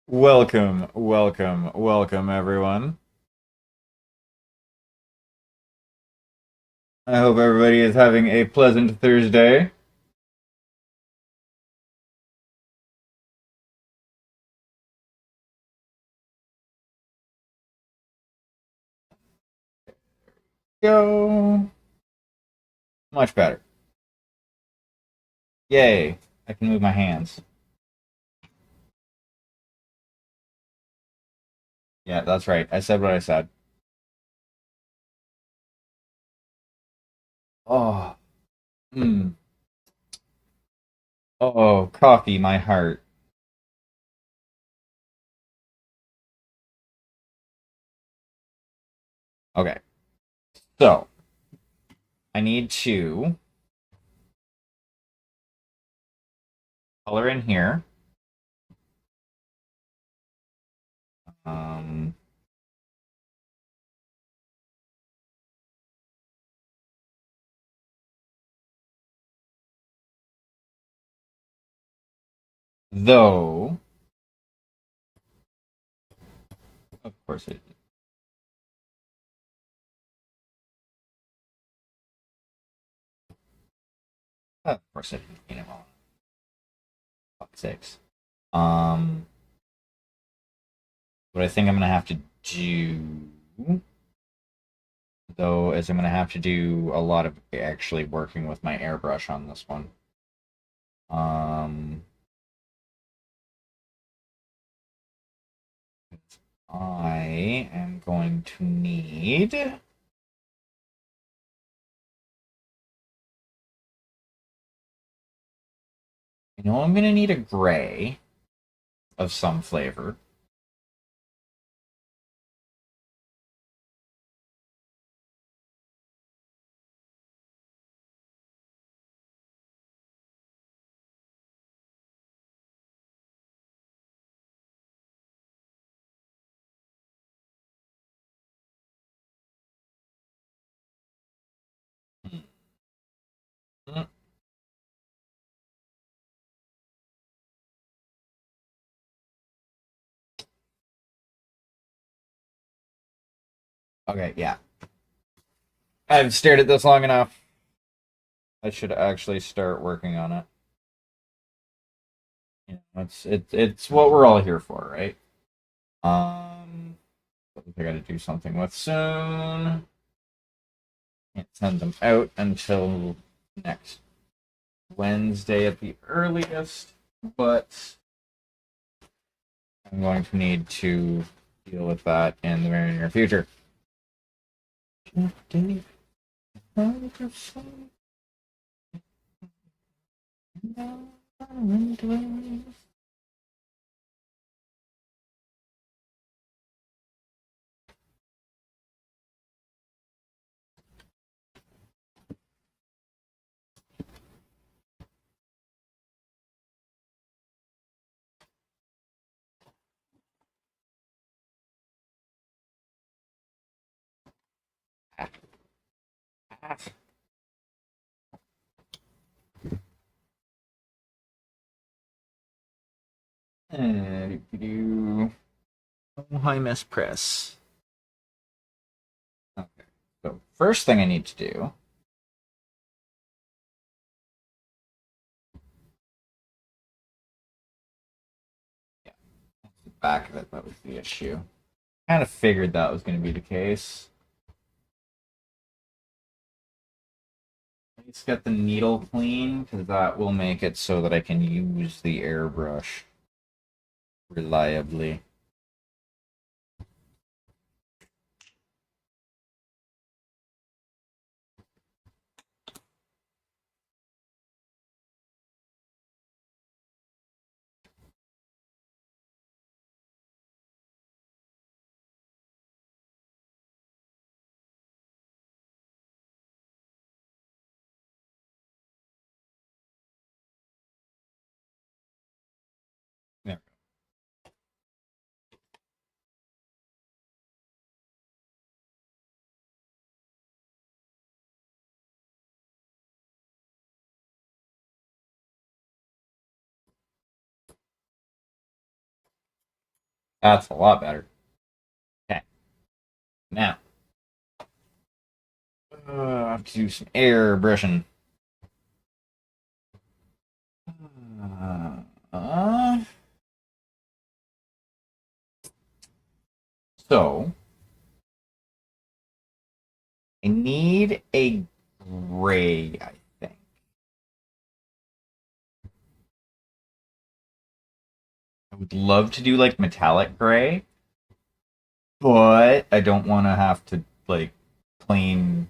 Welcome, everyone. I hope everybody is having a pleasant Thursday. Go. Much better. Yay. I can move my hands. Yeah, that's right. I said what I said. Oh, mm. Oh, coffee, my heart. Okay, so I need to color in here. Um, though, of course it, of course it, fuck's sakes. Um, what I think I'm gonna have to do though, is I'm going to have to do a lot of actually working with my airbrush on this one. Um, I am going to need. You know, I'm going to need a gray of some flavor. Okay, yeah. I've stared at this long enough. I should actually start working on it. You know, it's what we're all here for, right? I got to do something with soon. Can't send them out until next Wednesday at the earliest, but I'm going to need to deal with that in the very near future. Oh, hi, Miss Press. Okay, so first thing I need to do. Yeah, that's the back of it. That was the issue. Kind of figured that was going to be the case. Let's get the needle clean because that will make it so that I can use the airbrush reliably. Yeah. That's a lot better. Okay. Now, I have to do some airbrushing. Uh, so, I need a gray, I think. I would love to do like metallic gray, but I don't want to have to like clean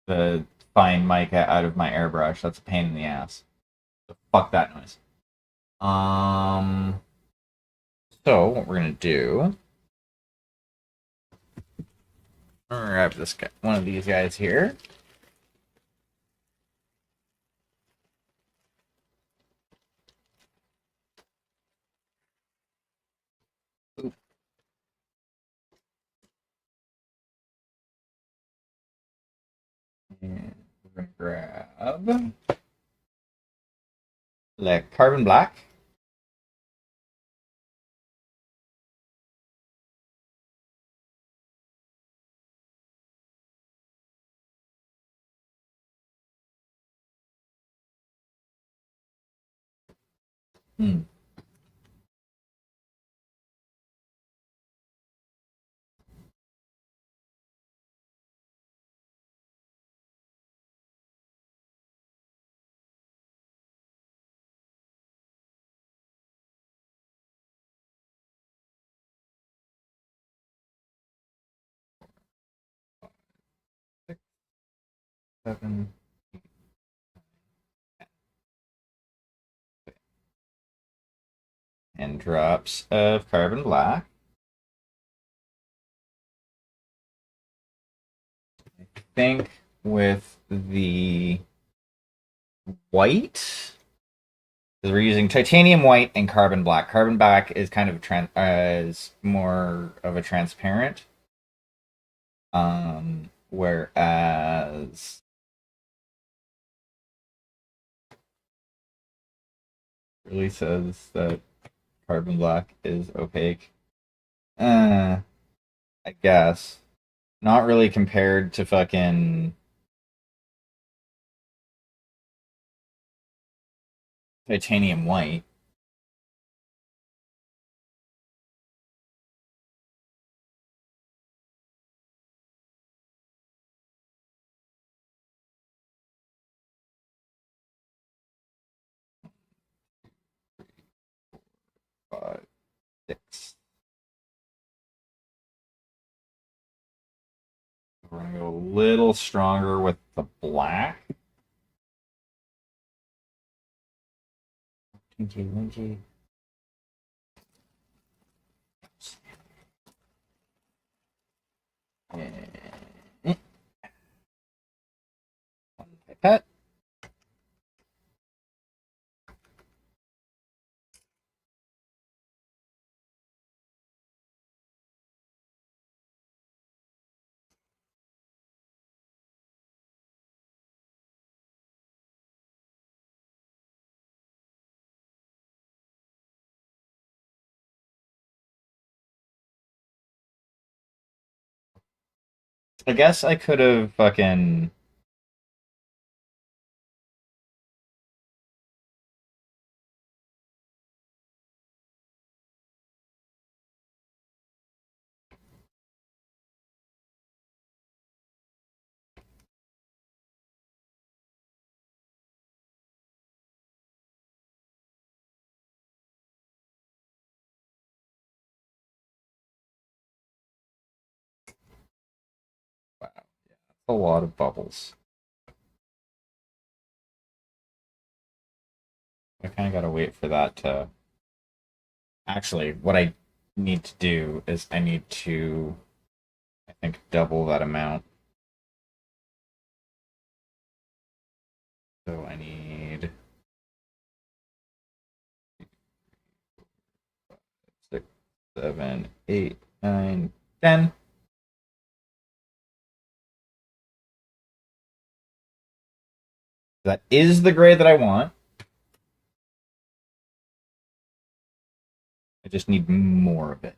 the fine mica out of my airbrush. That's a pain in the ass. So fuck that noise. Um, so what we're gonna do? I'm gonna grab this guy, one of these guys here. Oop. And we're gonna grab like carbon black. Hmm. Six, seven, and drops of carbon black. I think with the white, we're using titanium white and carbon black. Carbon black is kind of is more of a transparent, whereas really says that carbon black is opaque. I guess not really compared to fucking titanium white. Five, six. We're gonna go a little stronger with the black. Winky, winky. One pipette. I guess I could have fucking. Wow, yeah, that's a lot of bubbles. I kind of gotta wait for that to. Actually, what I need to do is I need to, I think, double that amount. So I need 6, 7, 8, 9, 10. That is the grade that I want. I just need more of it.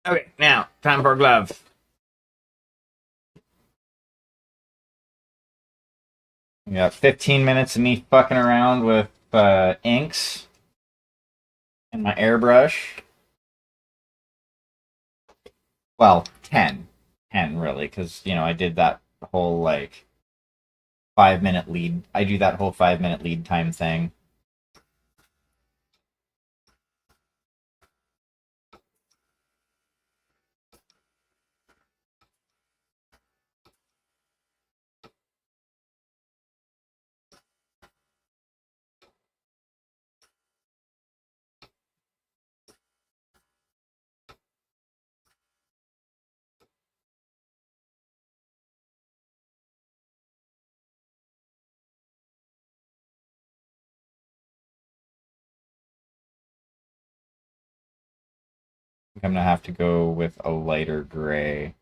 Okay, now time for a glove. We got 15 minutes of me fucking around with inks and my airbrush. Well, 10. 10, really, because, I did that whole, 5-minute lead. I do that whole 5-minute lead time thing. I think I'm gonna have to go with a lighter gray.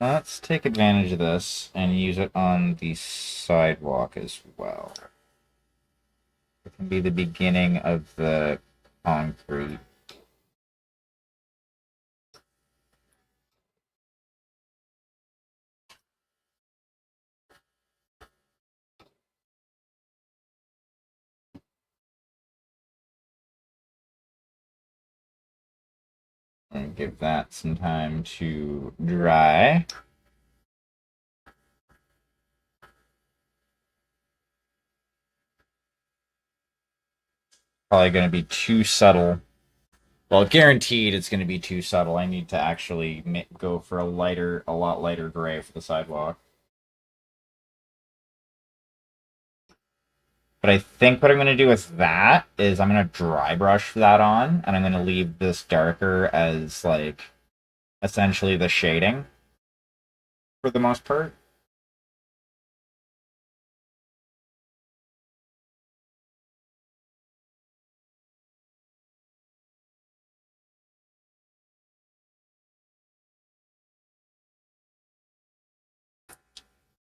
Let's take advantage of this and use it on the sidewalk as well. It can be the beginning of the concrete. And give that some time to dry. Probably going to be too subtle. Well, guaranteed it's going to be too subtle. I need to actually go for a lot lighter gray for the sidewalk. But I think what I'm going to do with that is I'm going to dry brush that on, and I'm going to leave this darker as, essentially the shading for the most part.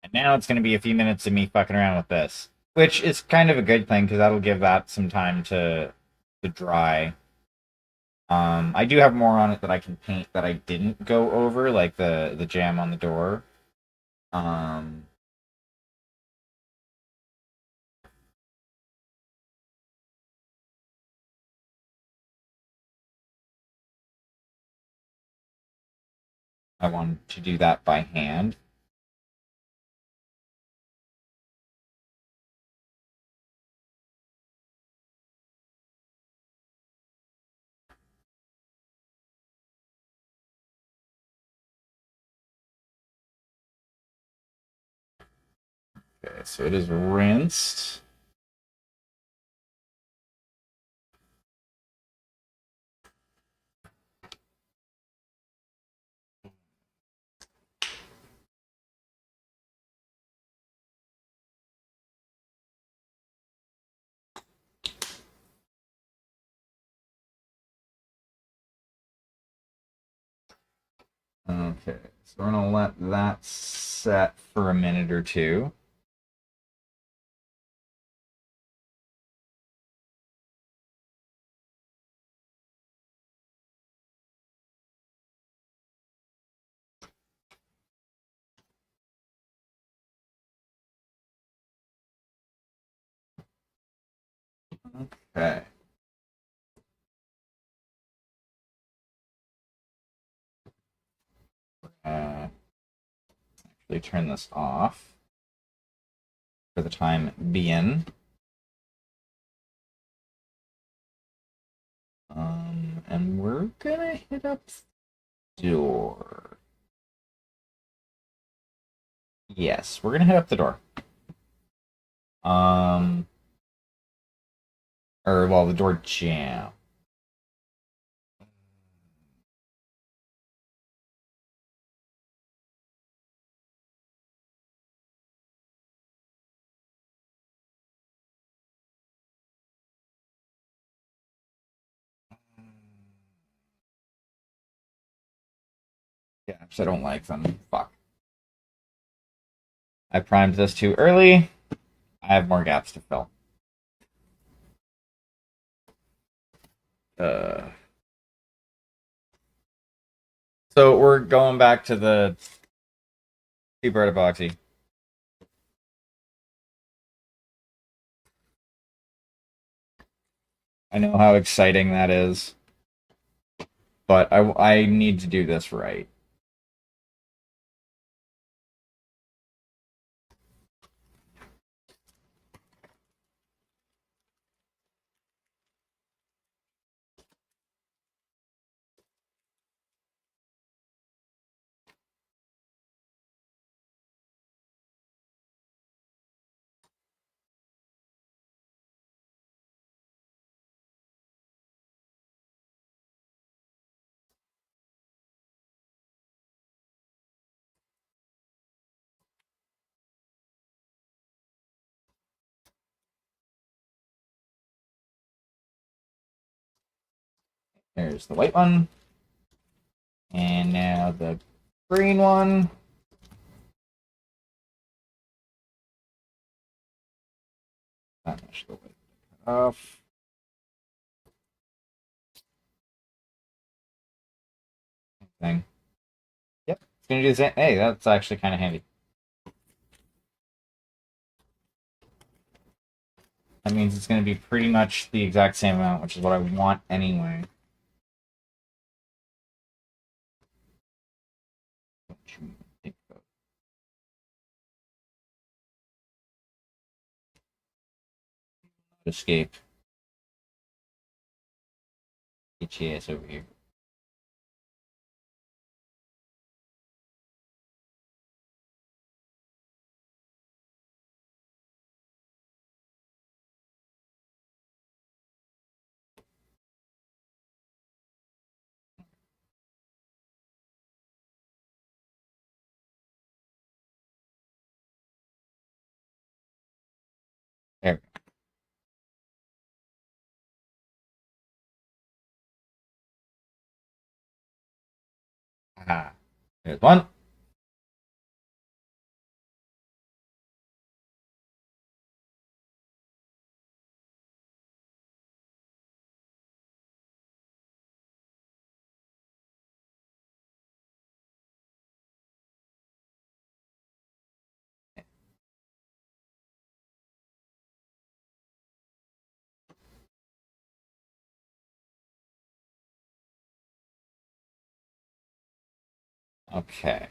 And now it's going to be a few minutes of me fucking around with this, which is kind of a good thing because that'll give that some time to dry. I do have more on it that I can paint that I didn't go over, like the jam on the door. Um, I want to do that by hand. Okay, so it is rinsed. Okay, so we're gonna let that set for a minute or two. Okay. Actually turn this off for the time being. And we're gonna hit up the door. Yes, we're gonna hit up the door. Um, or well, the door jam. Yeah, I don't like them. Fuck. I primed this too early. I have more gaps to fill. Uh, so we're going back to the two-bird epoxy. I know how exciting that is, but I need to do this right. There's the white one. And now the green one. That much the white off. Thing. Yep, it's gonna do the same. Hey, that's actually kind of handy. That means it's gonna be pretty much the exact same amount, which is what I want anyway. Don't you think about it. Escape. Get your ass over here. There we go. Ah, there's one. Okay.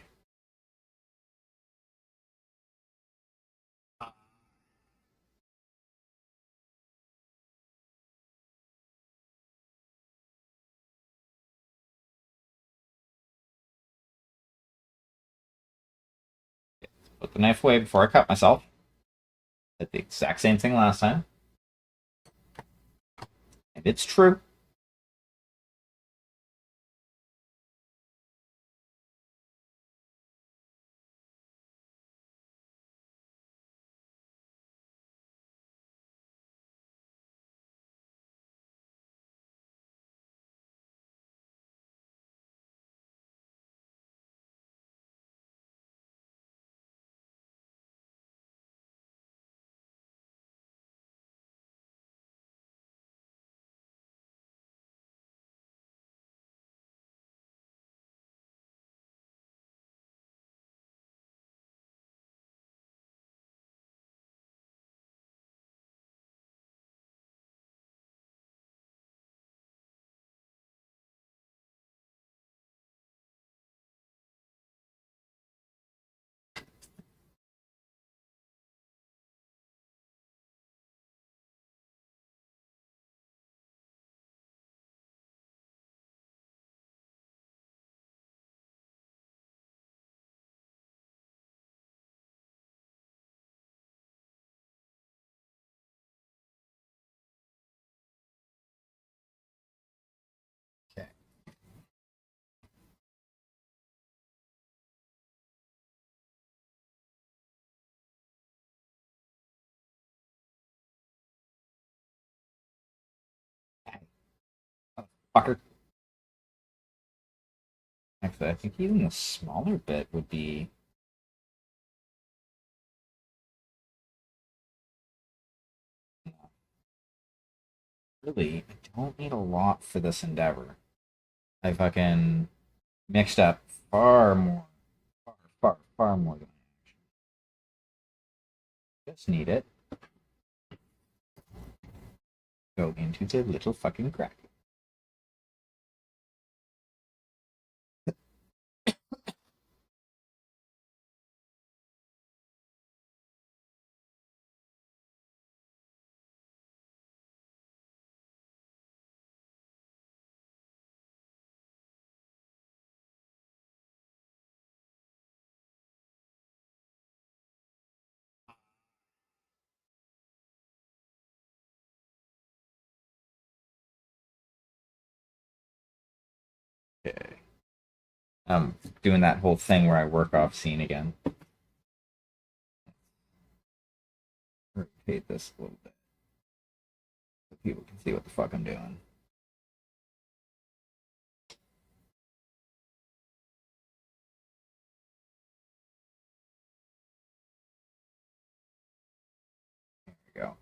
Put the knife away before I cut myself. Did the exact same thing last time. And it's true. Fucker. Actually, I think even the smaller bit would be. Really, I don't need a lot for this endeavor. I fucking mixed up far more, far more than I just need it. Go into the little fucking crack. Okay. I'm doing that whole thing where I work off scene again. Rotate this a little bit so people can see what the fuck I'm doing. There we go.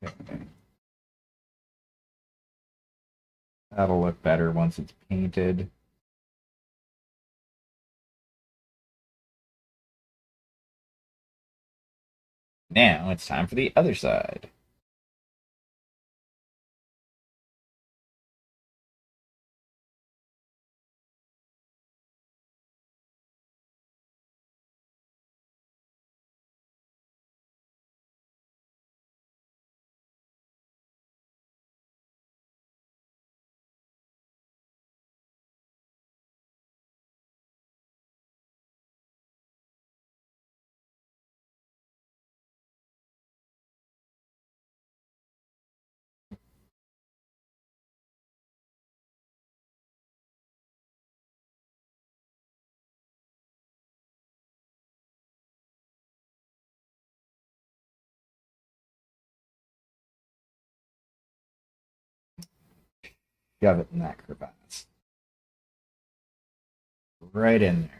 Okay. That'll look better once it's painted. Now it's time for the other side. Shove it in that crevasse. Right in there.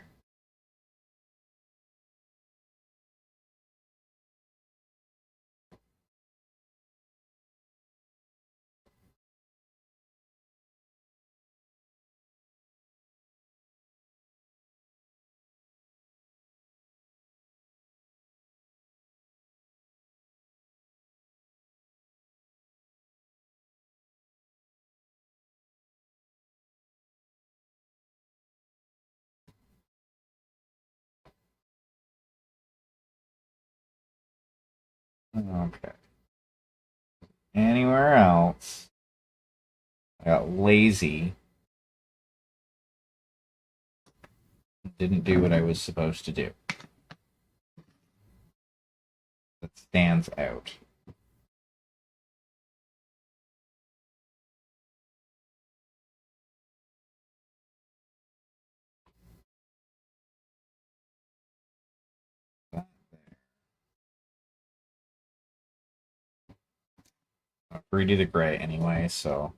Okay. Anywhere else? I got lazy. Didn't do what I was supposed to do. That stands out. That there. I'll redo the gray anyway, so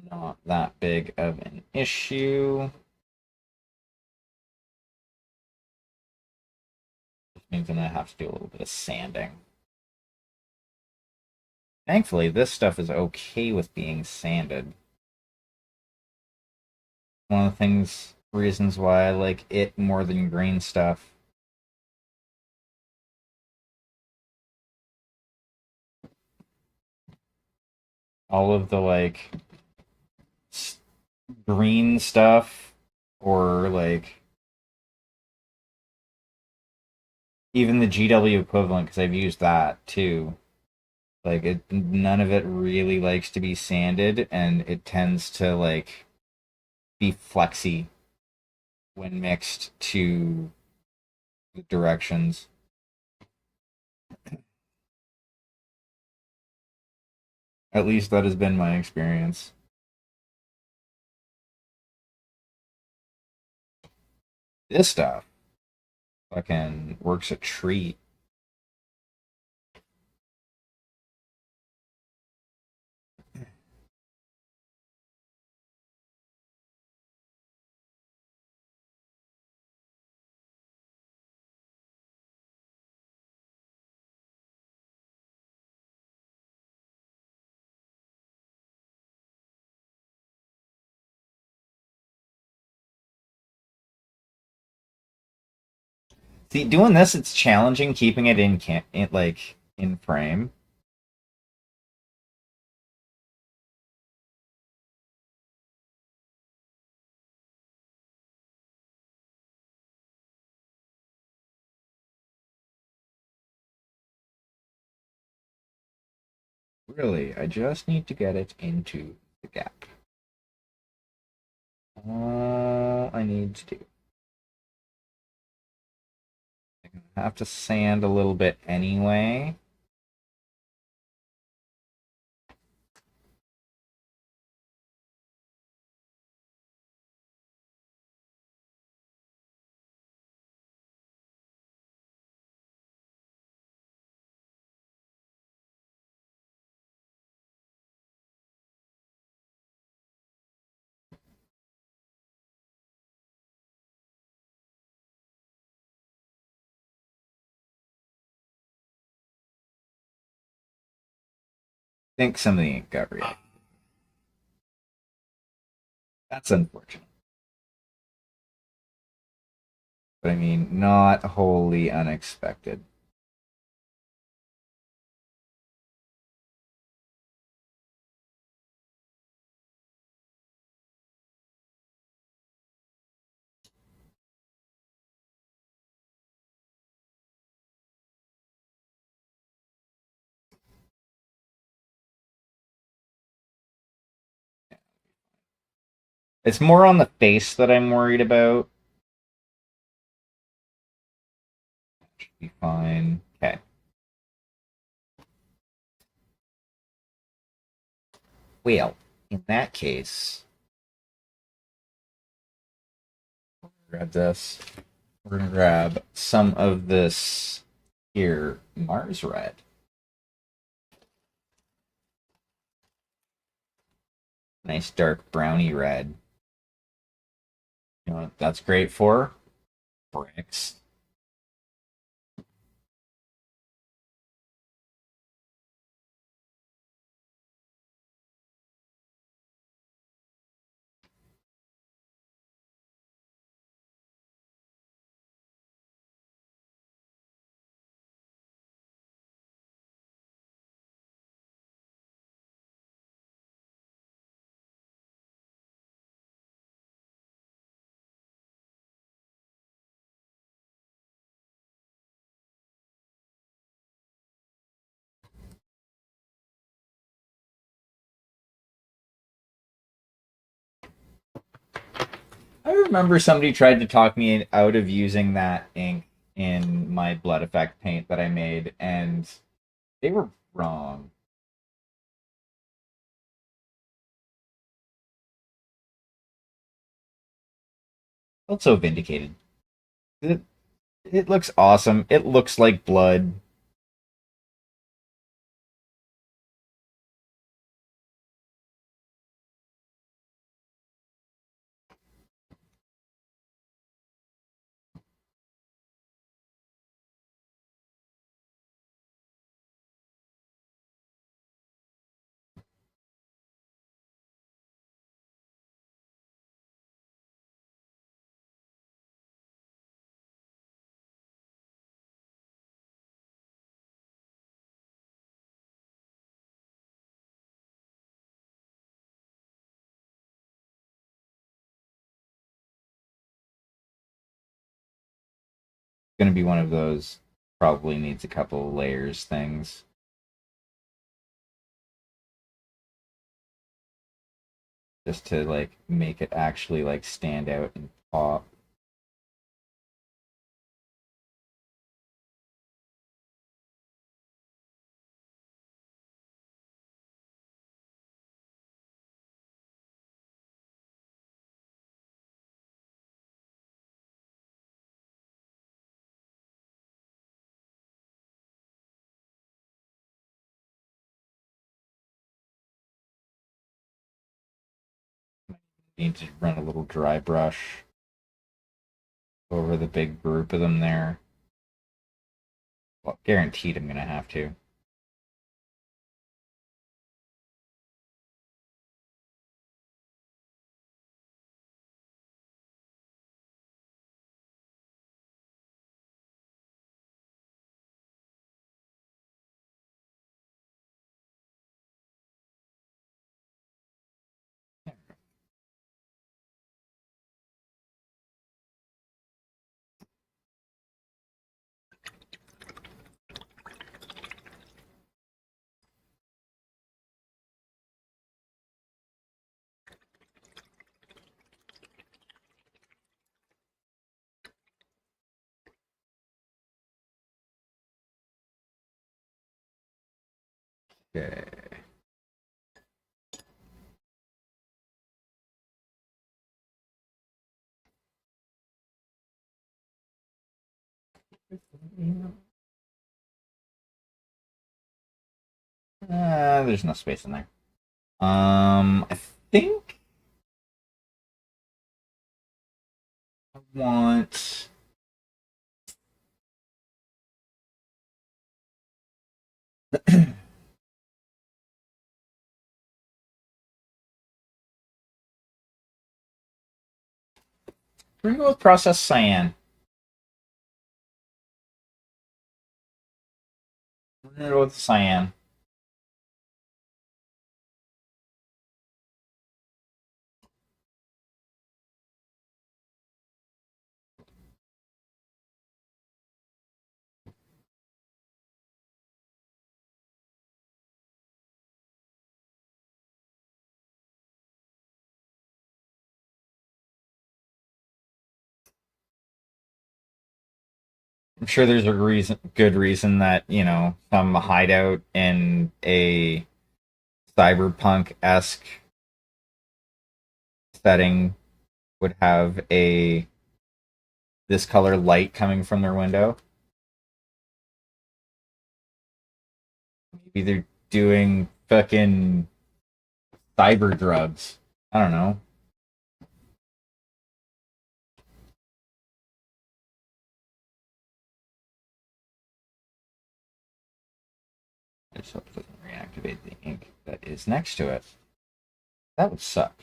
not that big of an issue. Just means I'm gonna have to do a little bit of sanding. Thankfully, this stuff is okay with being sanded. One of the reasons why I like it more than green stuff. All of the green stuff or like even the GW equivalent, because I've used that too. Like none of it really likes to be sanded, and it tends to like be flexy when mixed to the directions. At least that has been my experience. This stuff fucking works a treat. See, doing this, it's challenging keeping it in frame. Really, I just need to get it into the gap. All I need to do. I have to sand a little bit anyway. I think some of the ink got reacted. That's unfortunate. But I mean, not wholly unexpected. It's more on the face that I'm worried about. Should be fine. Okay. Well, in that case, grab this. We're gonna grab some of this here Mars red. Nice dark browny red. You know what that's great for? Bricks. I remember somebody tried to talk me out of using that ink in my blood effect paint that I made, and they were wrong. Felt so vindicated. It, it looks awesome. It looks like blood. going to be one of those probably needs a couple layers things. Just to like make it actually like stand out and pop. Need to run a little dry brush over the big group of them there. Well, guaranteed I'm gonna have to. Okay. There's no space in there. I think I want. We're gonna go with processed cyan. We're gonna go with cyan. I'm sure there's a good reason that some hideout in a cyberpunk-esque setting would have a this color light coming from their window. Maybe they're doing fucking cyber drugs. I don't know. I just hope it doesn't reactivate the ink that is next to it. That would suck.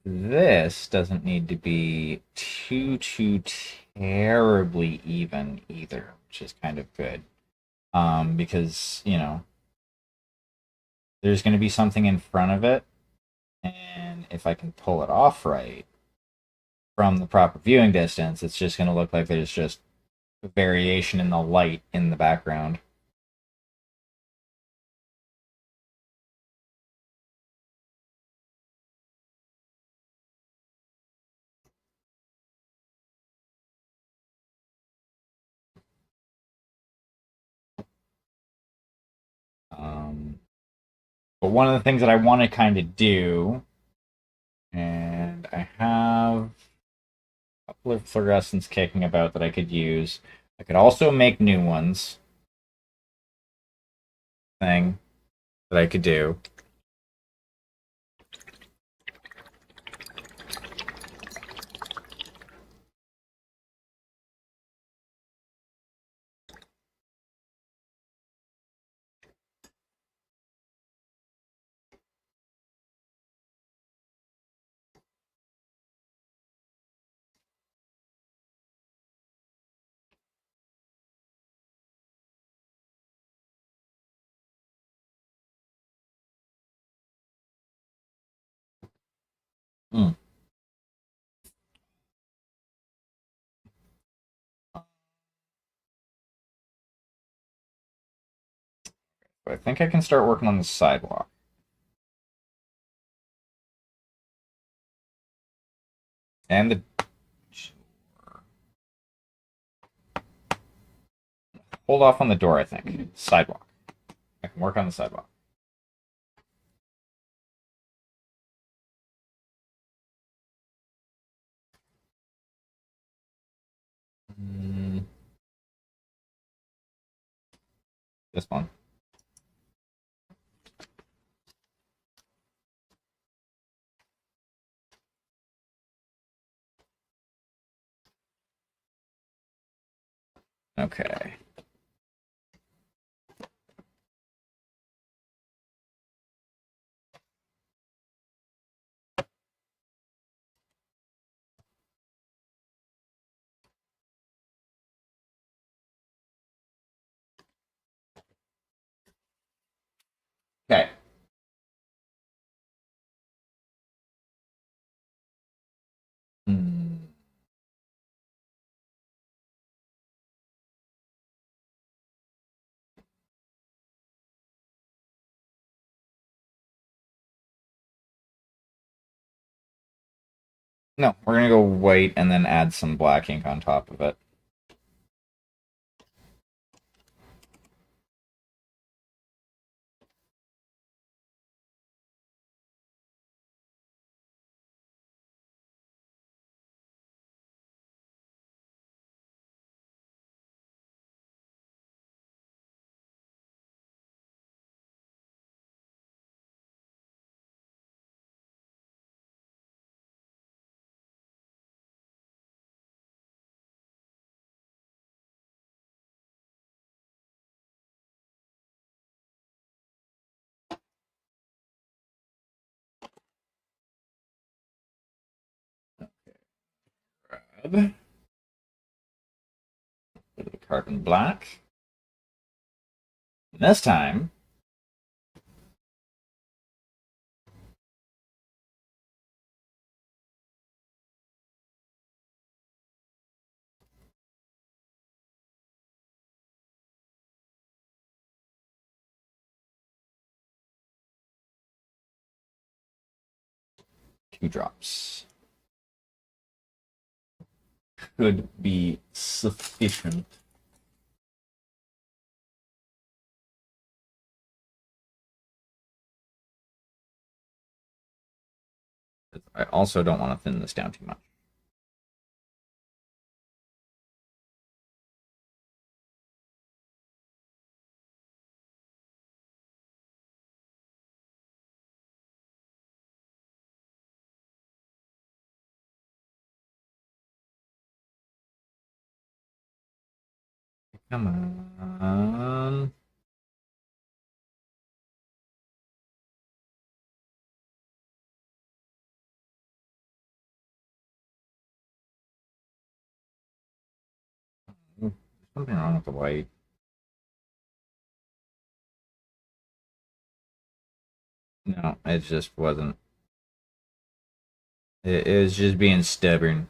This doesn't need to be too terribly even either, which is kind of good. Because, there's going to be something in front of it, and if I can pull it off right from the proper viewing distance, it's just going to look like there's just a variation in the light in the background. But one of the things that I want to kind of do, and I have a couple of fluorescents kicking about that I could use. I could also make new ones. Thing that I could do. Mm. I think I can start working on the sidewalk. And the... Hold off on the door, I think. Sidewalk. I can work on the sidewalk. Mm, this one. Okay. Okay. Mm. No, we're gonna go white and then add some black ink on top of it. Red. The carbon black. And this time, 2 drops. Could be sufficient. I also don't want to thin this down too much. Come on. There's something wrong with the white. No, it just wasn't. It was just being stubborn.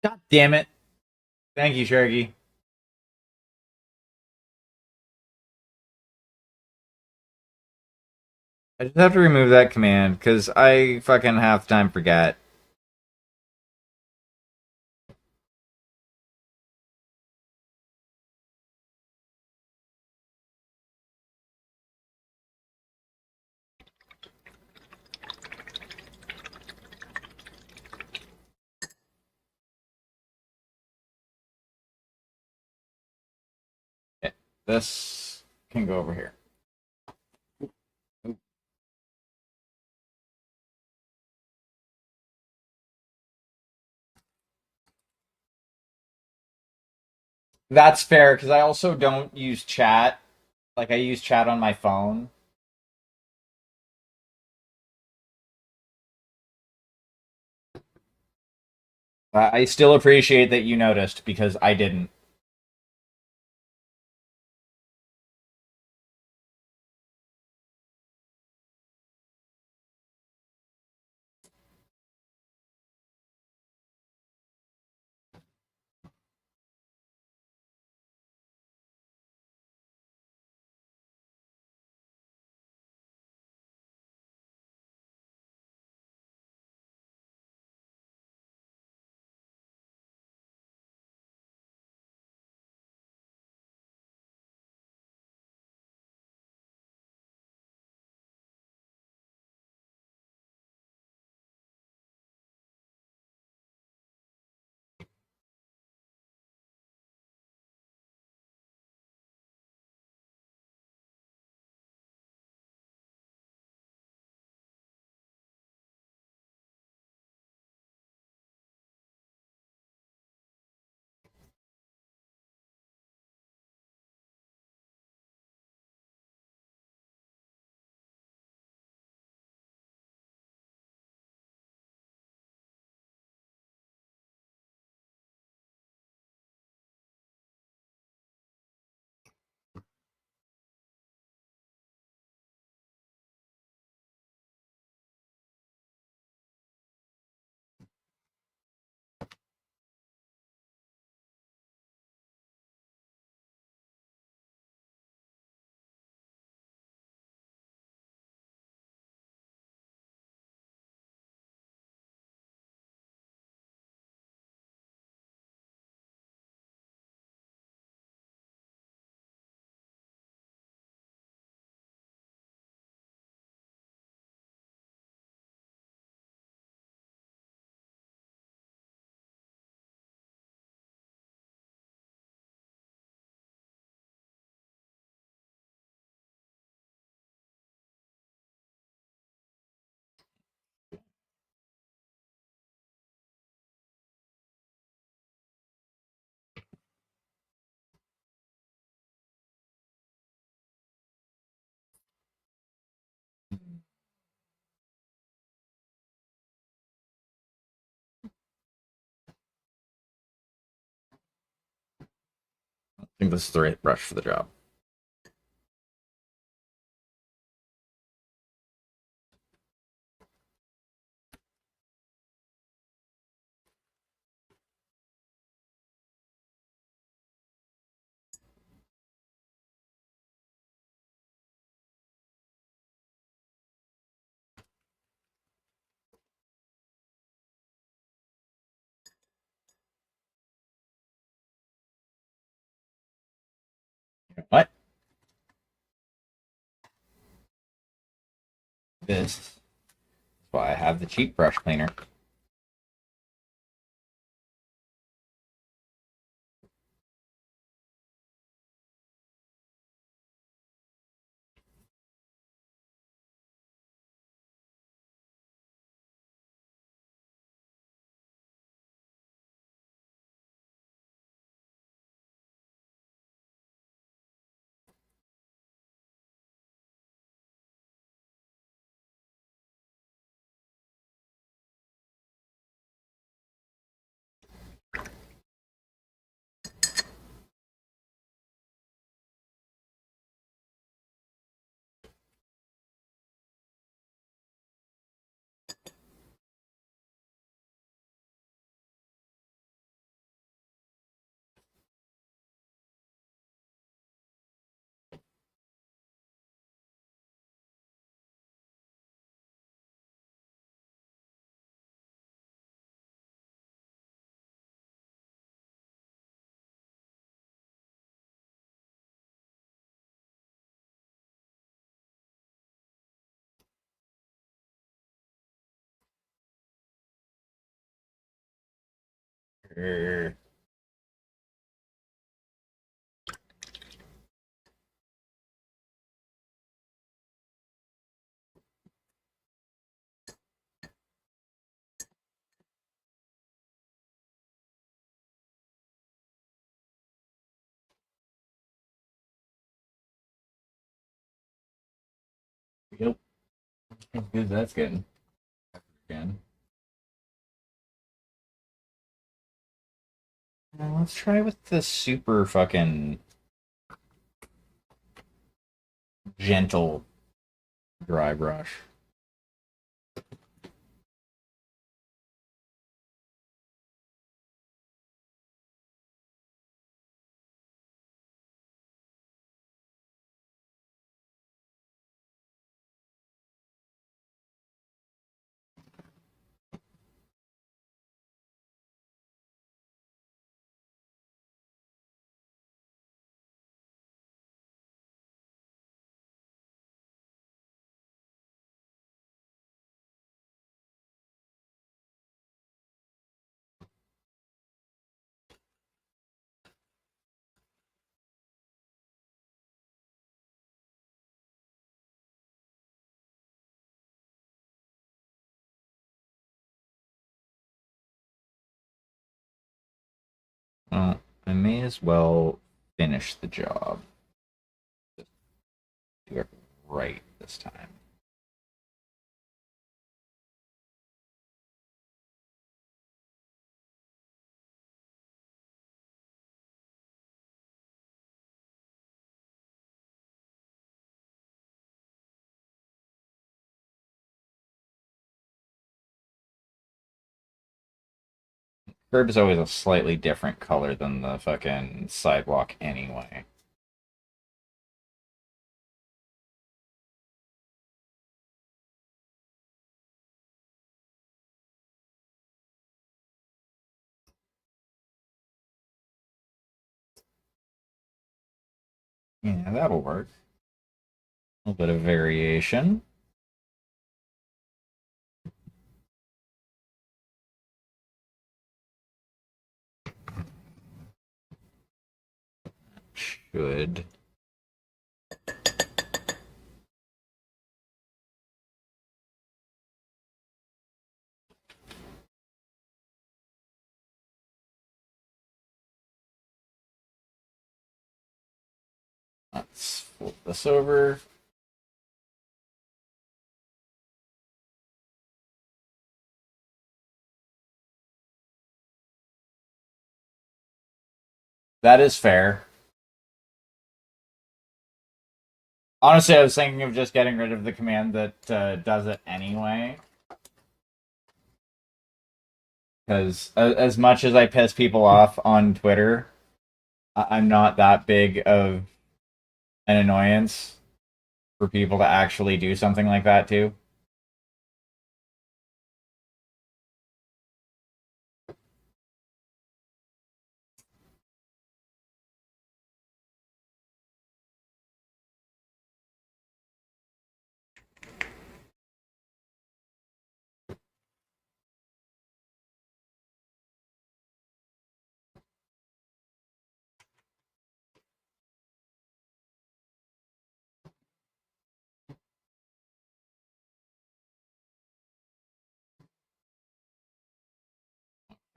God damn it. Thank you, Sharky. I just have to remove that command because I fucking half the time forget. Okay, this can go over here. That's fair because I also don't use chat. Like I use chat on my phone. I still appreciate that you noticed because I didn't. I think this is the right brush for the job. What? This is why I have the cheap brush cleaner. As good as that's getting. Again. Let's try with the super fucking gentle dry brush. Well, I may as well finish the job. Just do it right this time. Curb is always a slightly different color than the fucking sidewalk anyway. Yeah, that'll work. A little bit of variation. Should. Let's flip this over. That is fair. Honestly, I was thinking of just getting rid of the command that does it anyway. Because as much as I piss people off on Twitter, I'm not that big of an annoyance for people to actually do something like that too.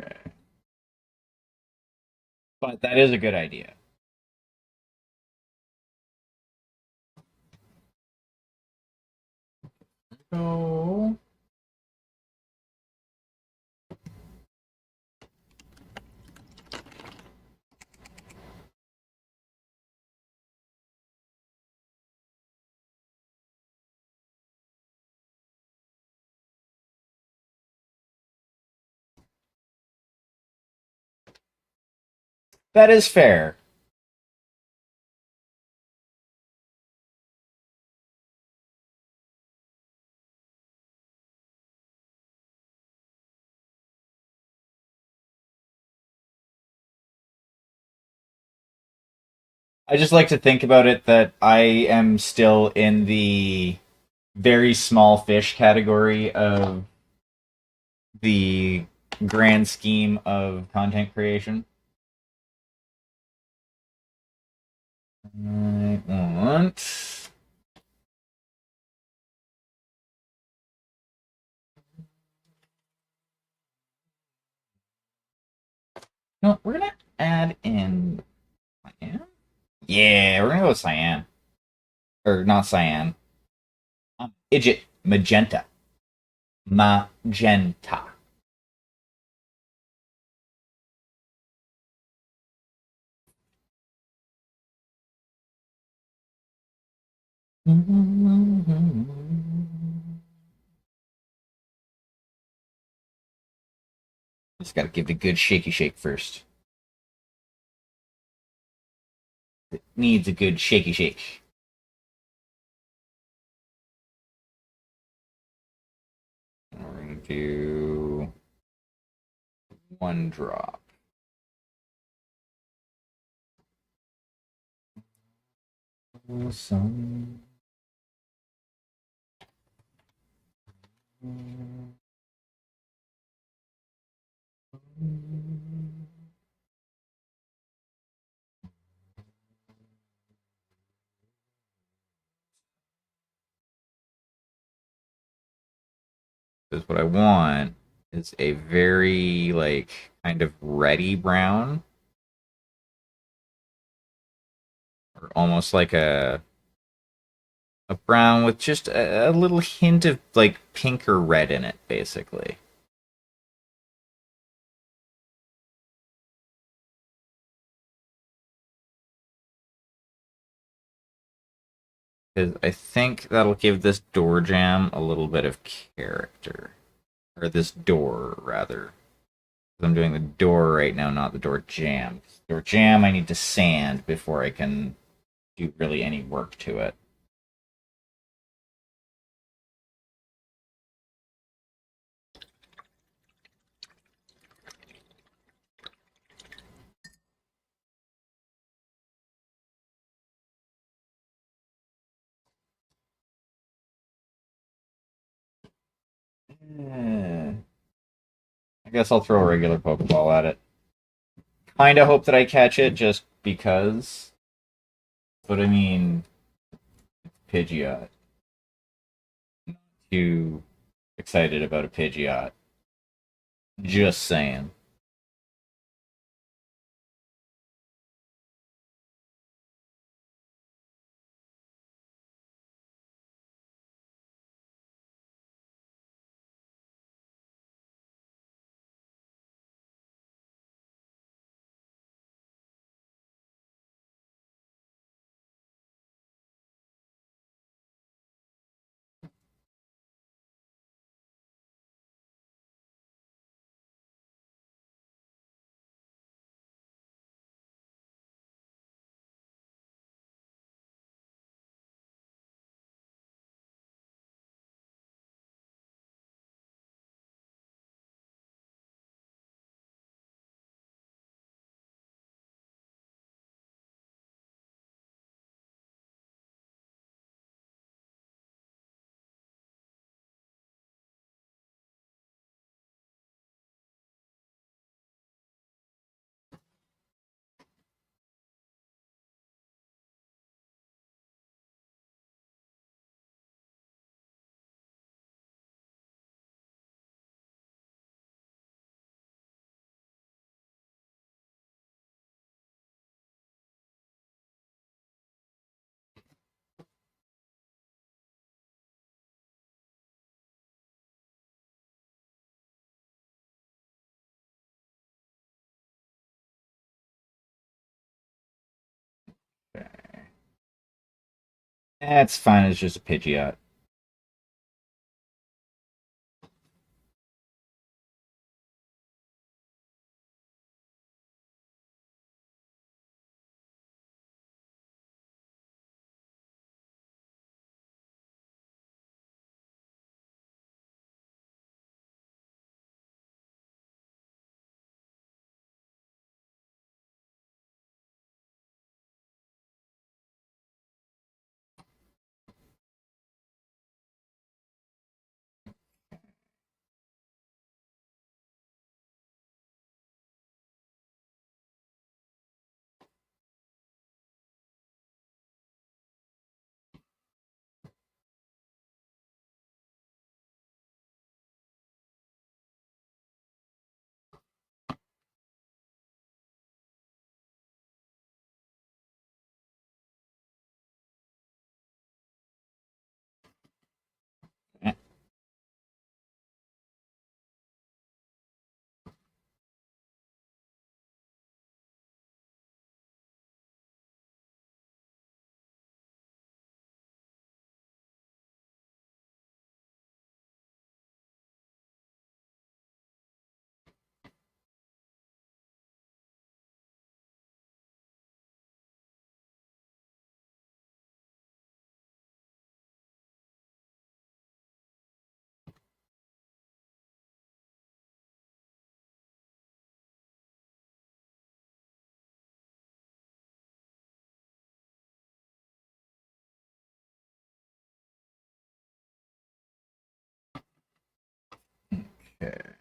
Okay. But that is a good idea. So that is fair. I just like to think about it that I am still in the very small fish category of the grand scheme of content creation. I want. No, we're gonna add in cyan. Yeah, we're gonna go with cyan, or not cyan. Idjit. Magenta. Magenta. Just gotta give it a good shaky shake first. It needs a good shaky shake. We're gonna do one drop. Some. Because what I want is a very like kind of reddy brown, or almost like a brown with just a little hint of like pink or red in it, basically. Because I think that'll give this door jam a little bit of character. Or this door, rather. I'm doing the door right now, not the door jam. Door jam, I need to sand before I can do really any work to it. I guess I'll throw a regular Pokeball at it. Kinda hope that I catch it just because. But I mean, Pidgeot. Not too excited about a Pidgeot. Just saying. That's fine, it's just a Pidgeot. Okay.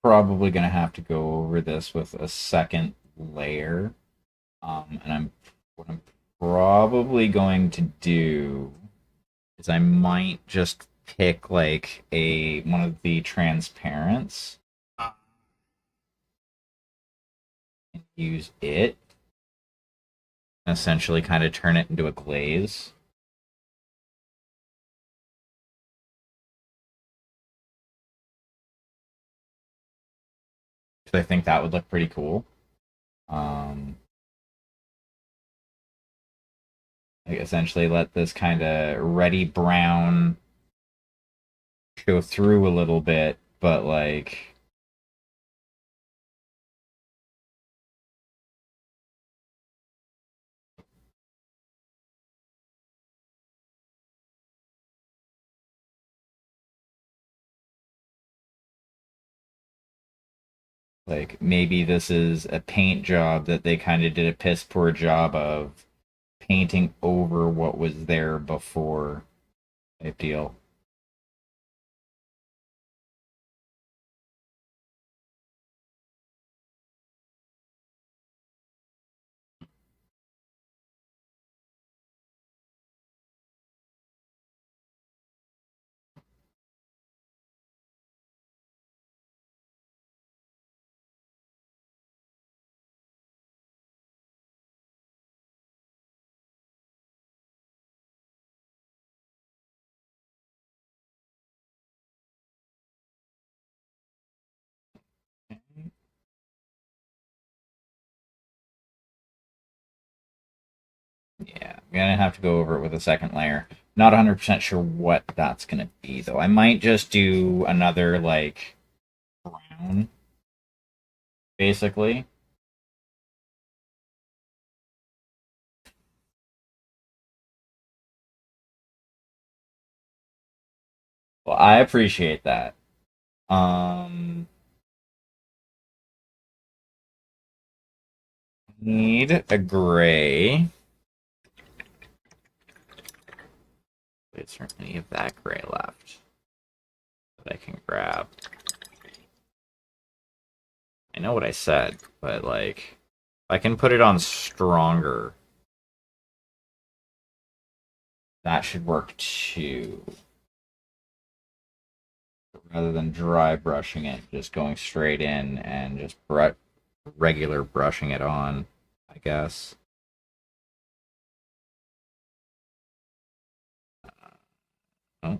Probably gonna have to go over this with a second layer. And what I'm probably going to do is I might just pick like a one of the transparents and use it, and essentially kind of turn it into a glaze. Because I think that would look pretty cool. Um, like essentially let this kind of reddy brown go through a little bit, but like maybe this is a paint job that they kind of did a piss poor job of painting over what was there before type deal. Yeah, I'm gonna have to go over it with a second layer. Not 100% sure what that's gonna be though. I might just do another like brown, basically. Well, I appreciate that. Um, need a gray. Is there any of that gray left that I can grab? I know what I said, but like, I can put it on stronger. That should work too. Rather than dry brushing it, just going straight in and just regular brushing it on, I guess. Oh,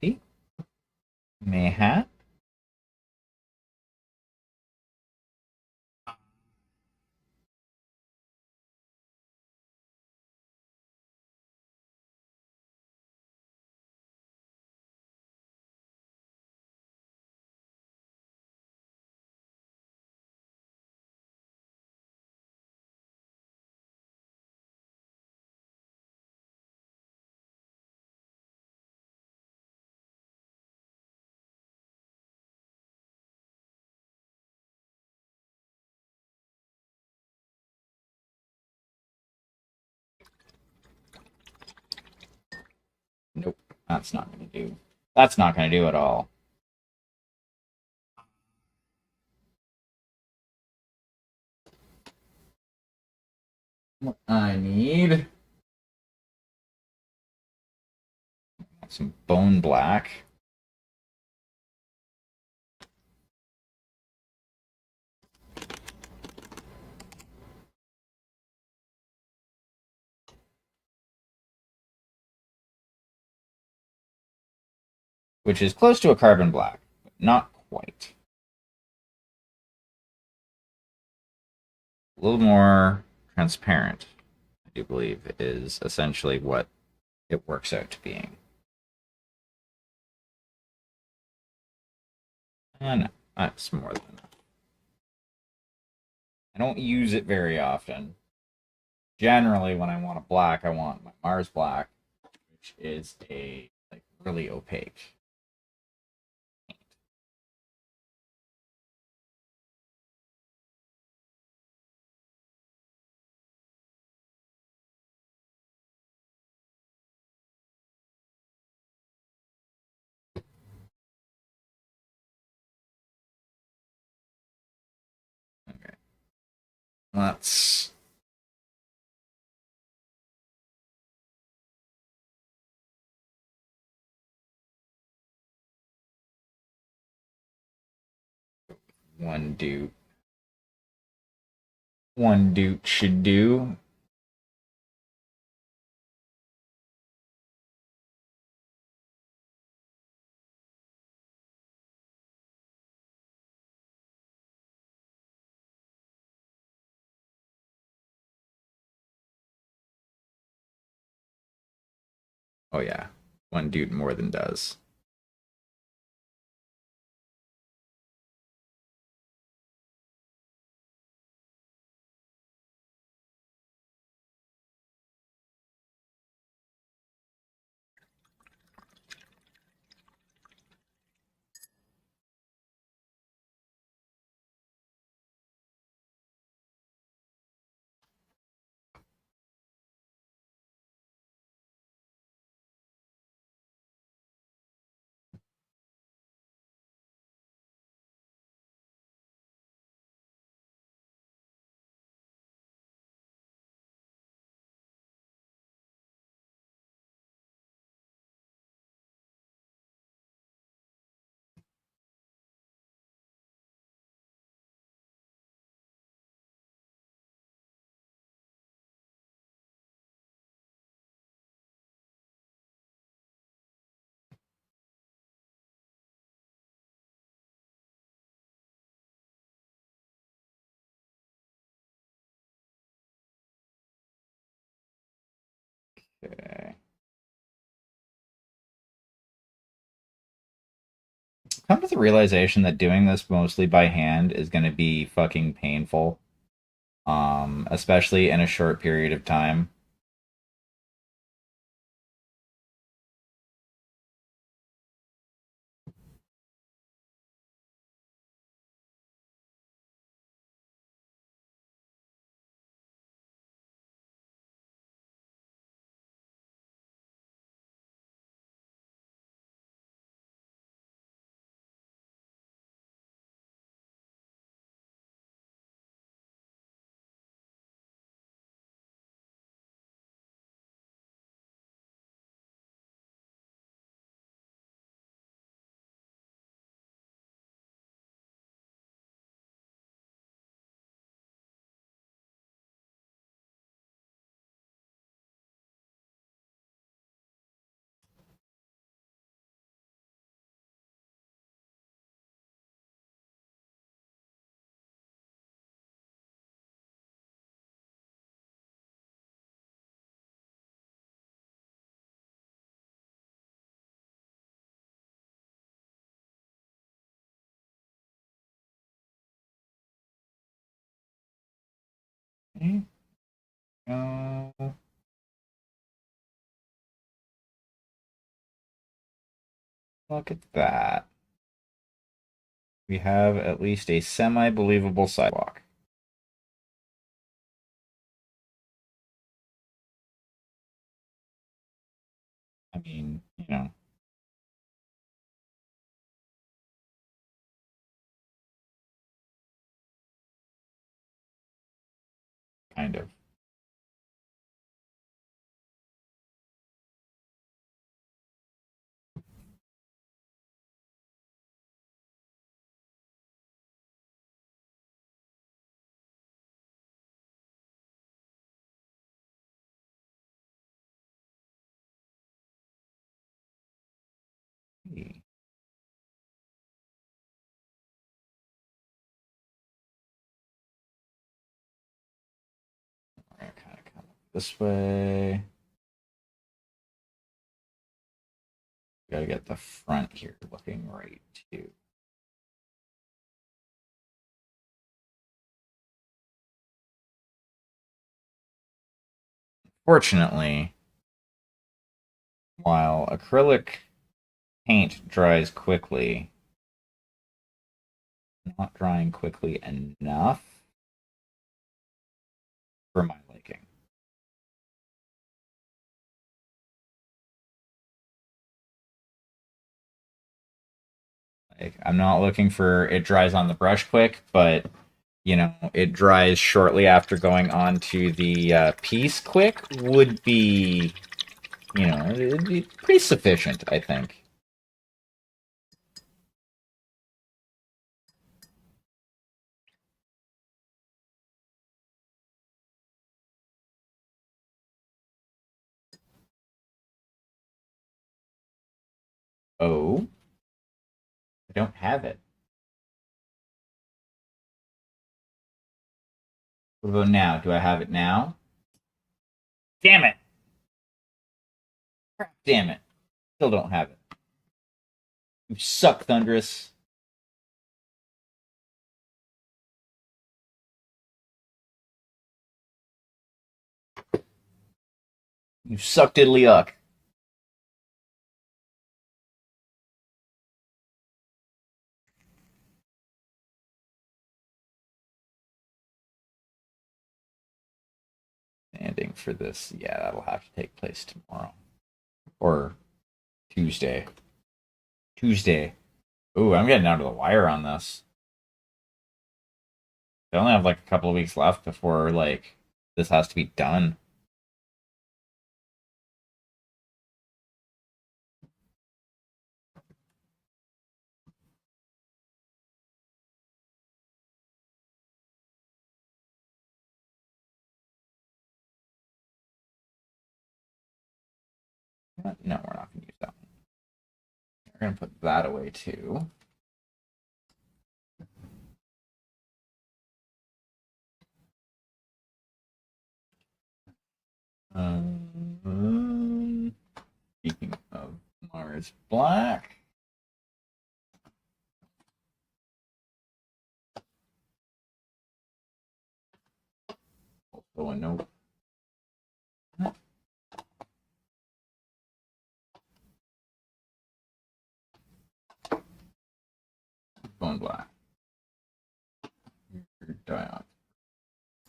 maybe. Mayhap. Nope, that's not gonna do. That's not gonna do at all. What I need some bone black, which is close to a carbon black. not quite. A little more transparent, I do believe, is essentially what it works out to being. And that's more than enough. I don't use it very often. Generally, when I want a black, I want my Mars black, which is a like really opaque. Okay, let's. One dude. One dude should do. Oh yeah, one dude more than does. Okay. Come to the realization that doing this mostly by hand is going to be fucking painful. Especially in a short period of time. Okay. Look at that. We have at least a semi-believable sidewalk. I mean, kind of. Hey. this way. Gotta get the front here looking right too. Fortunately, while acrylic paint dries quickly, not drying quickly enough for my liking. Like, I'm not looking for it dries on the brush quick, but it dries shortly after going on to the piece quick would be, it'd be pretty sufficient, I think. Oh, I don't have it. What about now? Do I have it now? Damn it! Damn it! Still don't have it. You suck, Thunderous. You suck diddly yuck. Ending for this. Yeah, that'll have to take place tomorrow. Or Tuesday. Tuesday. Ooh, I'm getting down to the wire on this. I only have like a couple of weeks left before this has to be done. No, we're not going to use that one. We're going to put that away too. Speaking of Mars Black. Also a note. Bone Black. Dion.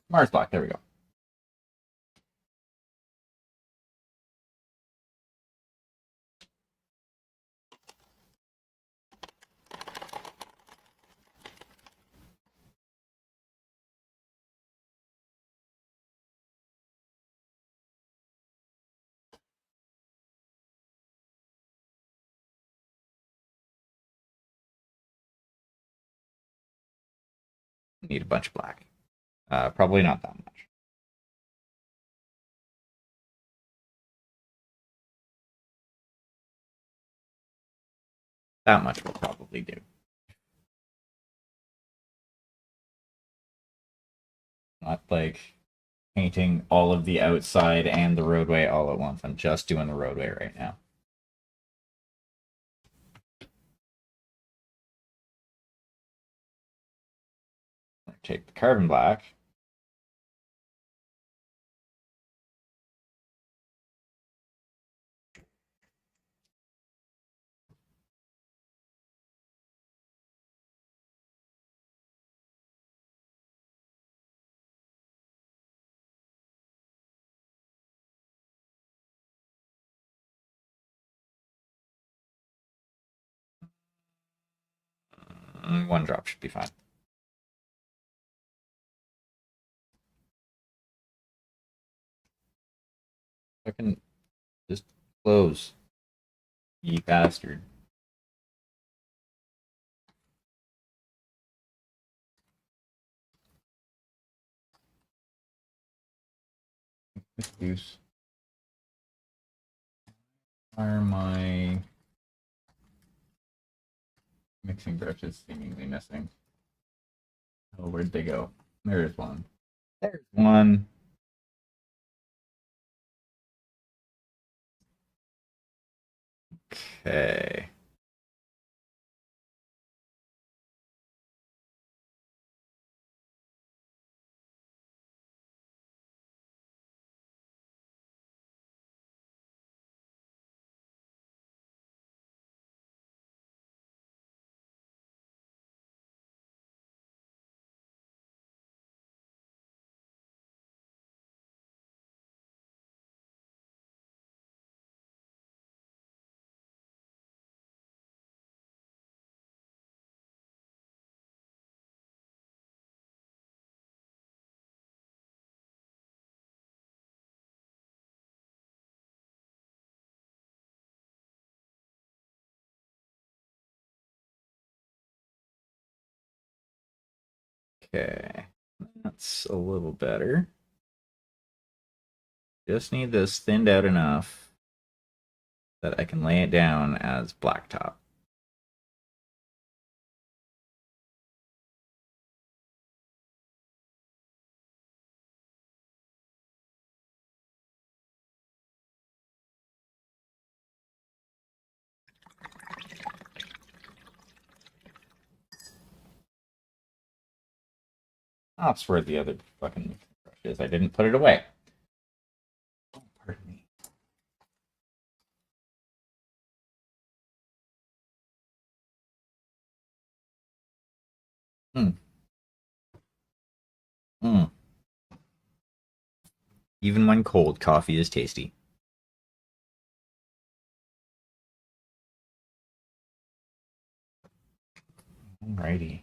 Mars Black, there we go. Need a bunch of black. Probably not that much. That much will probably do. Not like painting all of the outside and the roadway all at once. I'm just doing the roadway right now. Take the carbon black. One drop should be fine. I can just close. You bastard. Use. Why are my mixing brushes seemingly missing? Oh, where'd they go? There's one. There's one. Okay. Okay. That's a little better. Just need this thinned out enough that I can lay it down as blacktop. That's where the other fucking brush is. I didn't put it away. Oh, pardon me. Mm. Mm. Even when cold, coffee is tasty. Alrighty.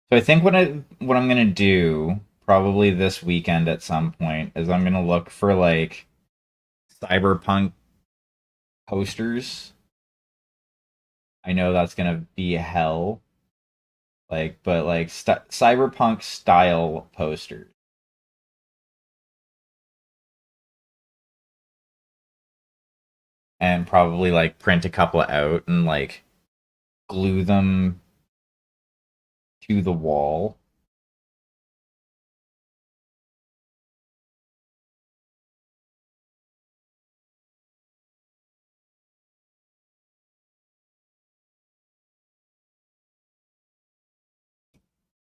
So I think what I'm gonna do probably this weekend at some point is I'm gonna look for like cyberpunk posters. I know that's gonna be hell, like, but like cyberpunk style posters, and probably like print a couple out and like glue them to the wall.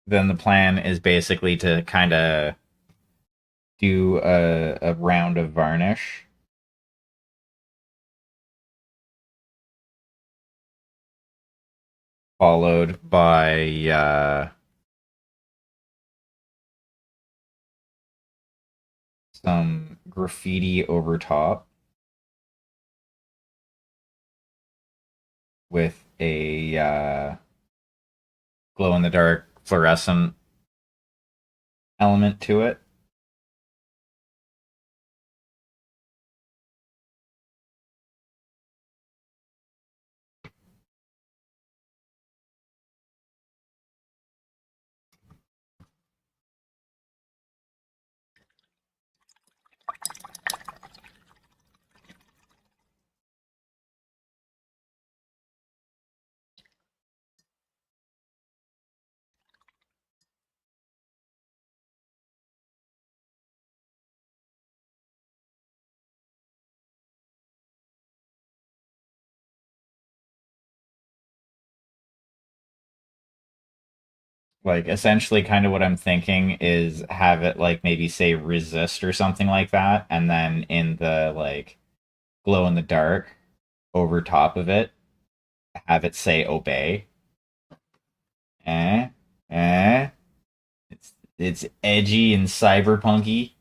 Then the plan is basically to kind of do a round of varnish, followed by some graffiti over top with a glow in the dark fluorescent element to it. Like essentially kind of what I'm thinking is have it like maybe say resist or something like that, and then in the like glow in the dark over top of it, have it say obey. Eh? Eh? It's edgy and cyberpunky.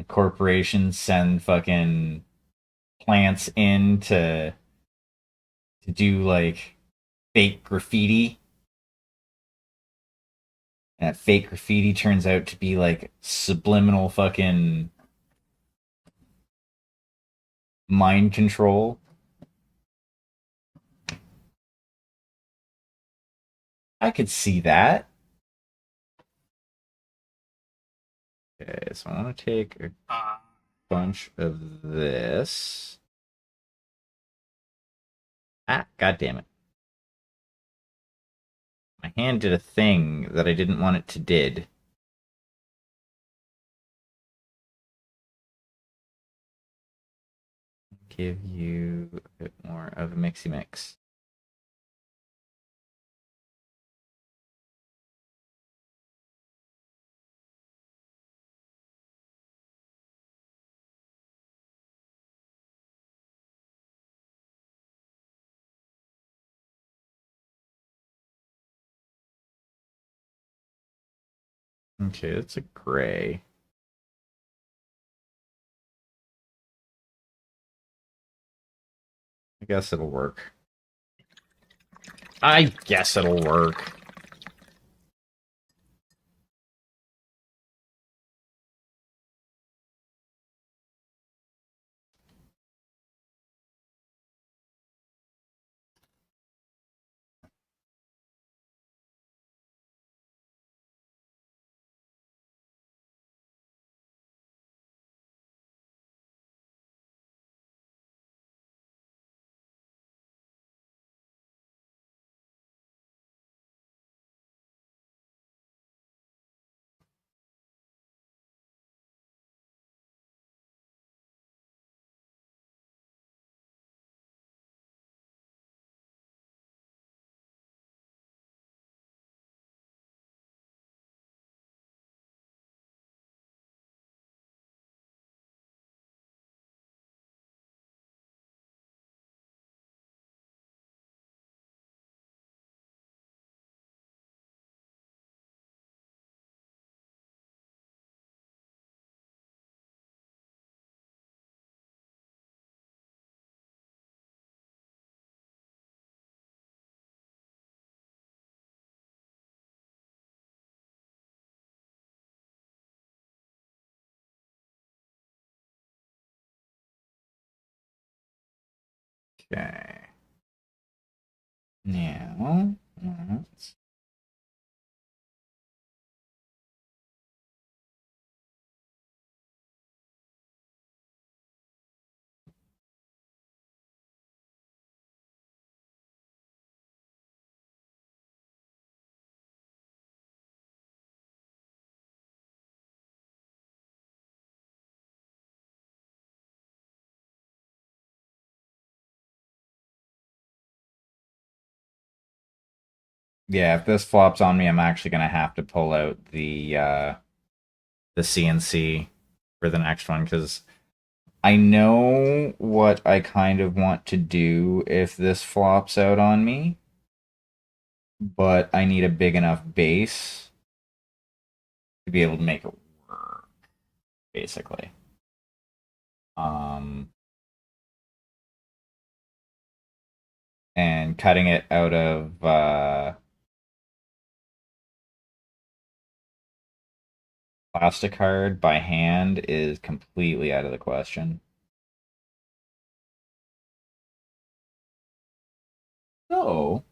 Corporations send fucking plants in to do like fake graffiti, and that fake graffiti turns out to be like subliminal fucking mind control. I could see that. Okay, so I want to take a bunch of this. Ah, god damn it. My hand did a thing that I didn't want it to did. Give you a bit more of a mixy mix. Okay, that's a gray. I guess it'll work. I guess it'll work. Okay. Now, yeah, if this flops on me, I'm actually gonna have to pull out the CNC for the next one because I know what I kind of want to do if this flops out on me, but I need a big enough base to be able to make it work, basically. Um, and cutting it out of plastic card by hand is completely out of the question. So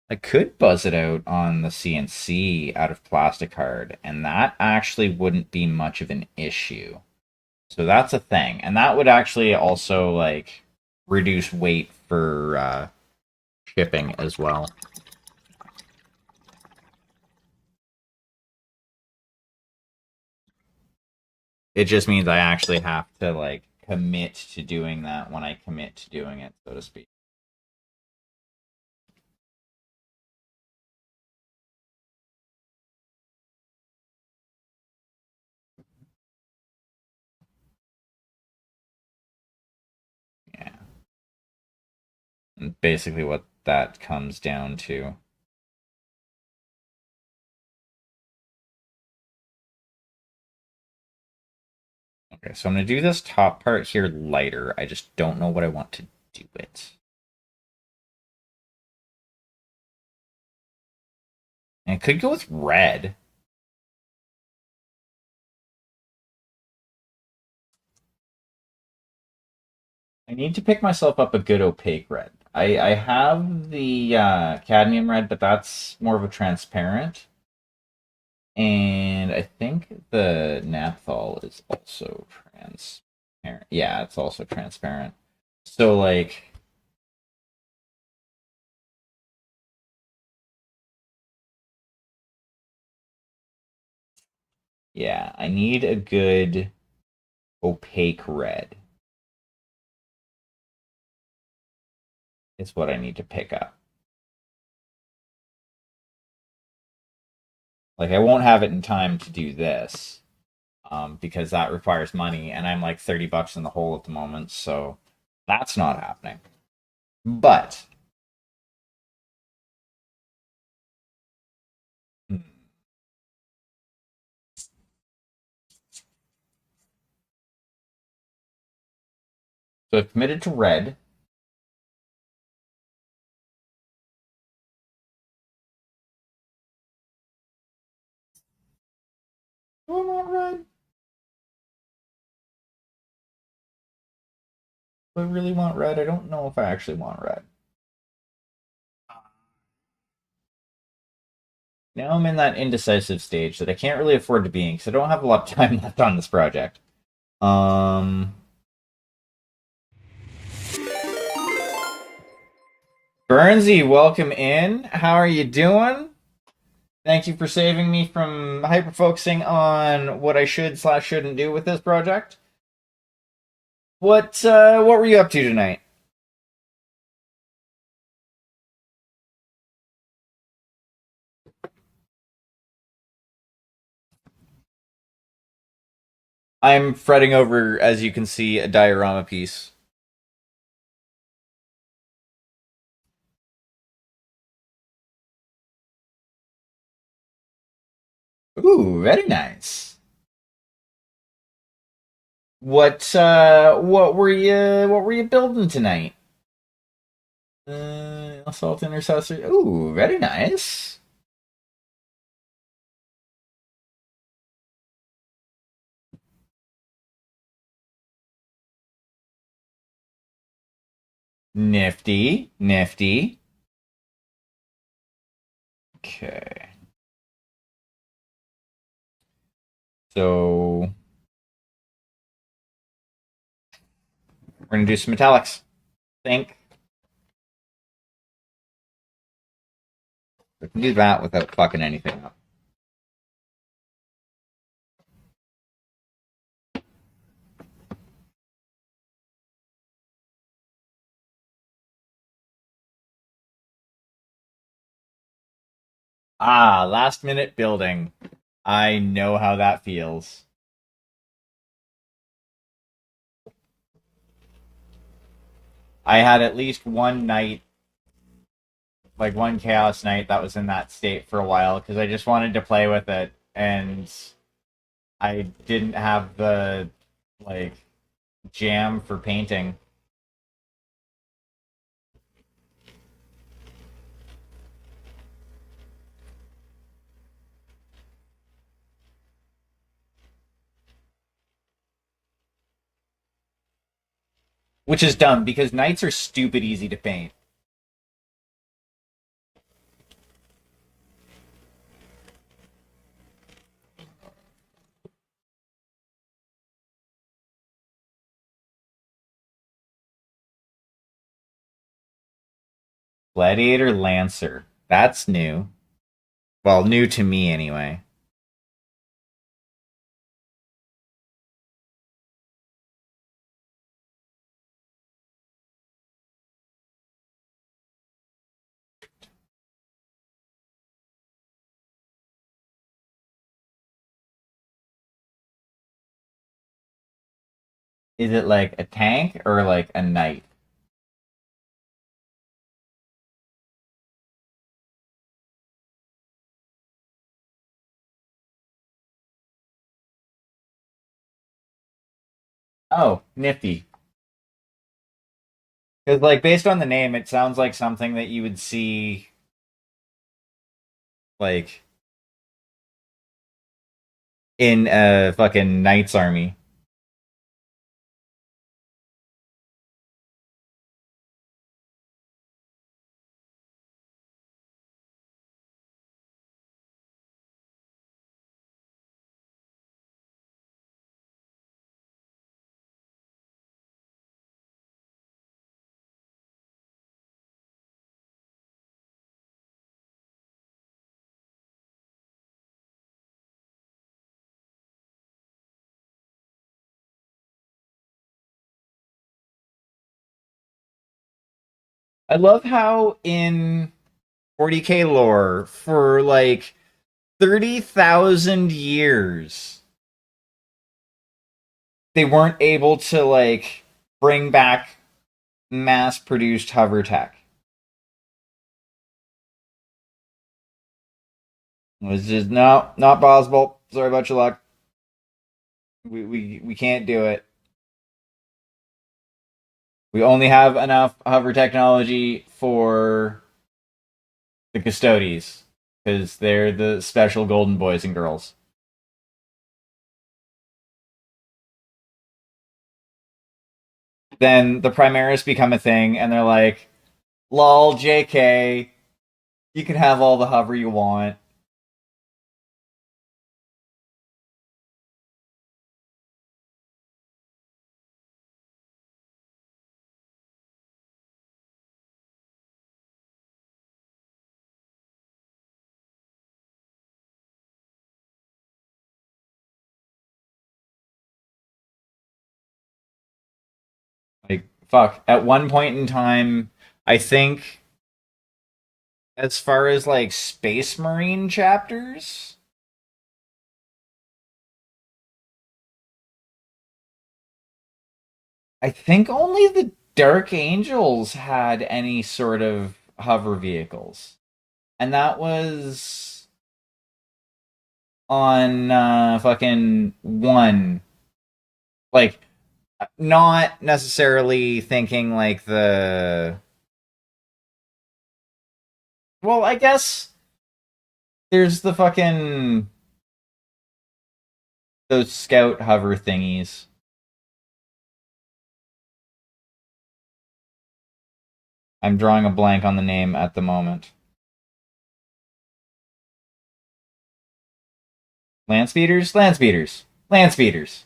I could buzz it out on the CNC out of plastic card, and that actually wouldn't be much of an issue. So that's a thing, and that would actually also like reduce weight for shipping as well. It just means I actually have to like commit to doing that when I commit to doing it, so to speak. Yeah. And basically what that comes down to. Okay, so I'm going to do this top part here lighter. I just don't know what I want to do it. And I could go with red. I need to pick myself up a good opaque red. I have the cadmium red, but that's more of a transparent. And I think the naphthol is also transparent. Yeah, it's also transparent. So, like, yeah, I need a good opaque red, is what I need to pick up. Like, I won't have it in time to do this because that requires money, and I'm like 30 bucks in the hole at the moment, so that's not happening. But, hmm, so I've committed to red. Do I want red? Do I really want red? I don't know if I actually want red. Now I'm in that indecisive stage that I can't really afford to be in because I don't have a lot of time left on this project. Um, Burnsy, welcome in. How are you doing? Thank you for saving me from hyper focusing on what I should slash shouldn't do with this project. What were you up to tonight? I'm fretting over, as you can see, a diorama piece. Ooh, very nice. What were you building tonight? Assault intercessor. Ooh, very nice. Nifty, nifty. Okay. So we're gonna do some metallics. Think we can do that without fucking anything up. Ah, last minute building. I know how that feels. I had at least one night, like one chaos night, that was in that state for a while because I just wanted to play with it and I didn't have the like jam for painting. Which is dumb because nights are stupid easy to paint. Gladiator Lancer. That's new. Well, new to me anyway. Is it like a tank or like a knight? Oh, nifty. Because, like, based on the name, it sounds like something that you would see, like, in a fucking Knight's Army. I love how in 40K lore, for like 30,000 years, they weren't able to, like, bring back mass produced hover tech. It was just, no, not possible. Sorry about your luck. We can't do it. We only have enough hover technology for the Custodes because they're the special golden boys and girls. Then the Primaris become a thing, and they're like, "Lol, JK, you can have all the hover you want." Like, fuck. At one point in time, I think, as far as like Space Marine chapters, I think only the Dark Angels had any sort of hover vehicles. And that was on fucking one. Like, not necessarily thinking like the. Well, I guess there's the fucking. Those scout hover thingies. I'm drawing a blank on the name at the moment. Land speeders? Land speeders. Land speeders.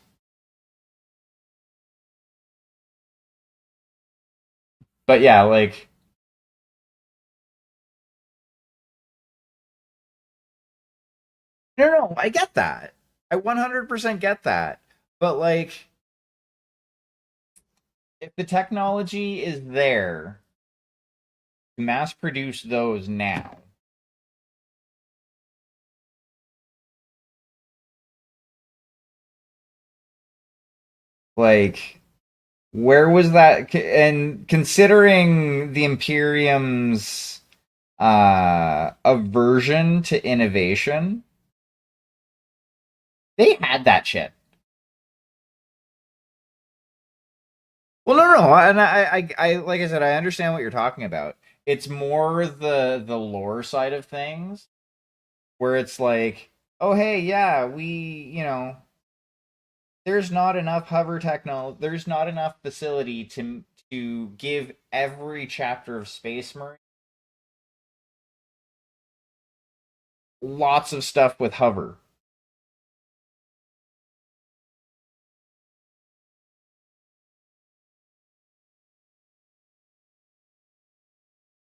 But yeah, like, no, I get that. I 100% get that. But like, if the technology is there to mass produce those now, like, where was that? And considering the Imperium's aversion to innovation, they had that shit. Well, no, and like I said, I understand what you're talking about. It's more the lore side of things, where it's like, oh, hey, yeah, there's not enough hover technology, there's not enough facility to give every chapter of Space Marine lots of stuff with hover.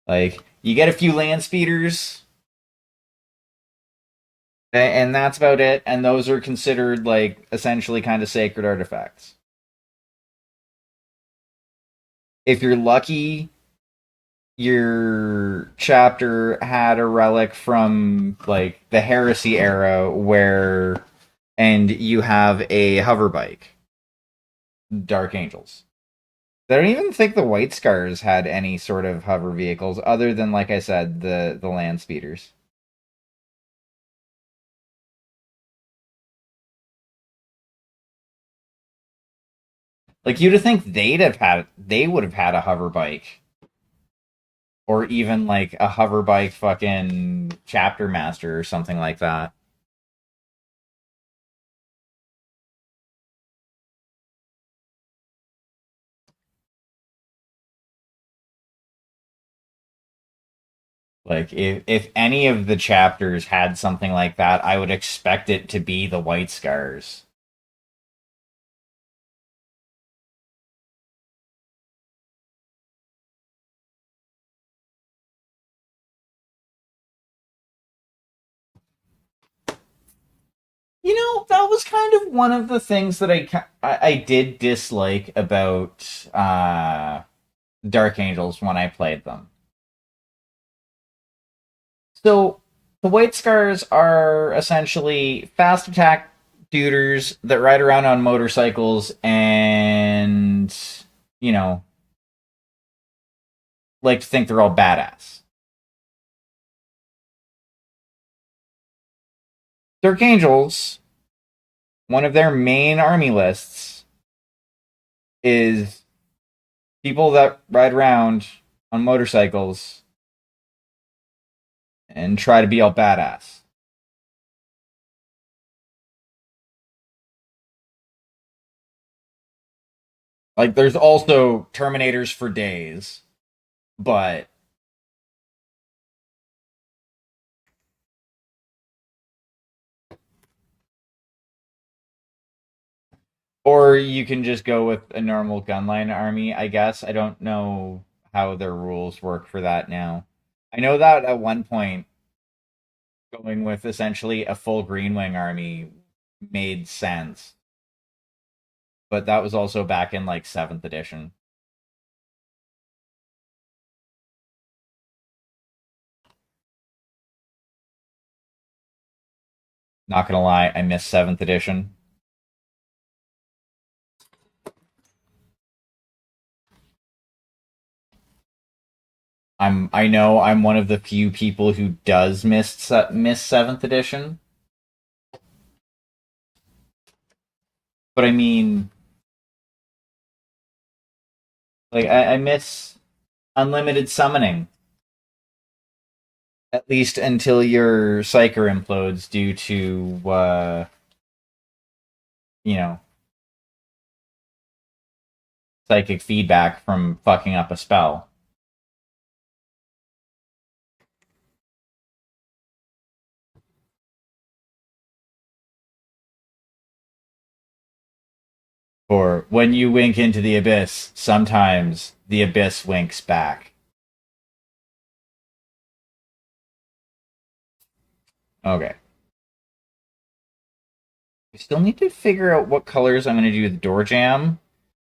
Like, you get a few land speeders, and that's about it. And those are considered like essentially kind of sacred artifacts. If you're lucky, your chapter had a relic from like the heresy era where and you have a hover bike, Dark Angels. I don't even think the White Scars had any sort of hover vehicles other than, like I said, the land speeders. Like you'd have think they would have had a hover bike, or even like a hover bike fucking chapter master or something like that. Like if any of the chapters had something like that, I would expect it to be the White Scars. You know, that was kind of one of the things that I did dislike about Dark Angels when I played them. So the White Scars are essentially fast attack duders that ride around on motorcycles and, you know, like to think they're all badass. Dark Angels, one of their main army lists is people that ride around on motorcycles and try to be all badass. Like, there's also Terminators for days, but or you can just go with a normal gunline army, I guess. I don't know how their rules work for that now. I know that at one point, going with essentially a full Green Wing army made sense, but that was also back in like 7th edition. Not gonna lie, I missed 7th edition. I know I'm one of the few people who does miss 7th edition, but I mean, like I miss unlimited summoning, at least until your Psyker implodes due to you know, psychic feedback from fucking up a spell. Or when you wink into the abyss, sometimes the abyss winks back. Okay. We still need to figure out what colors I'm going to do the door jam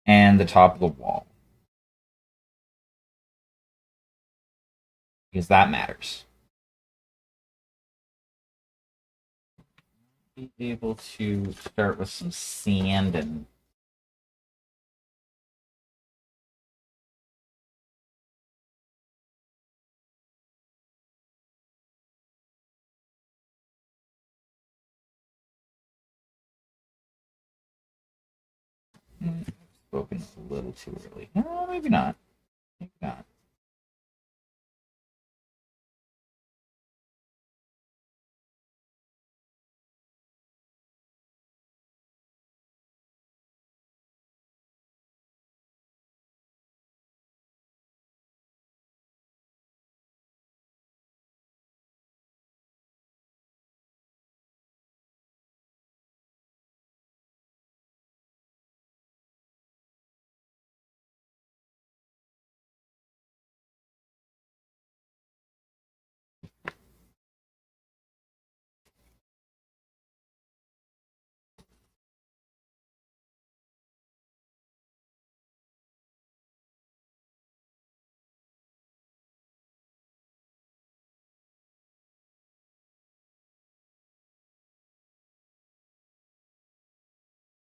and the top of the wall. Because that matters. Be able to start with some sand and spoken a little too early. No, maybe not. Maybe not.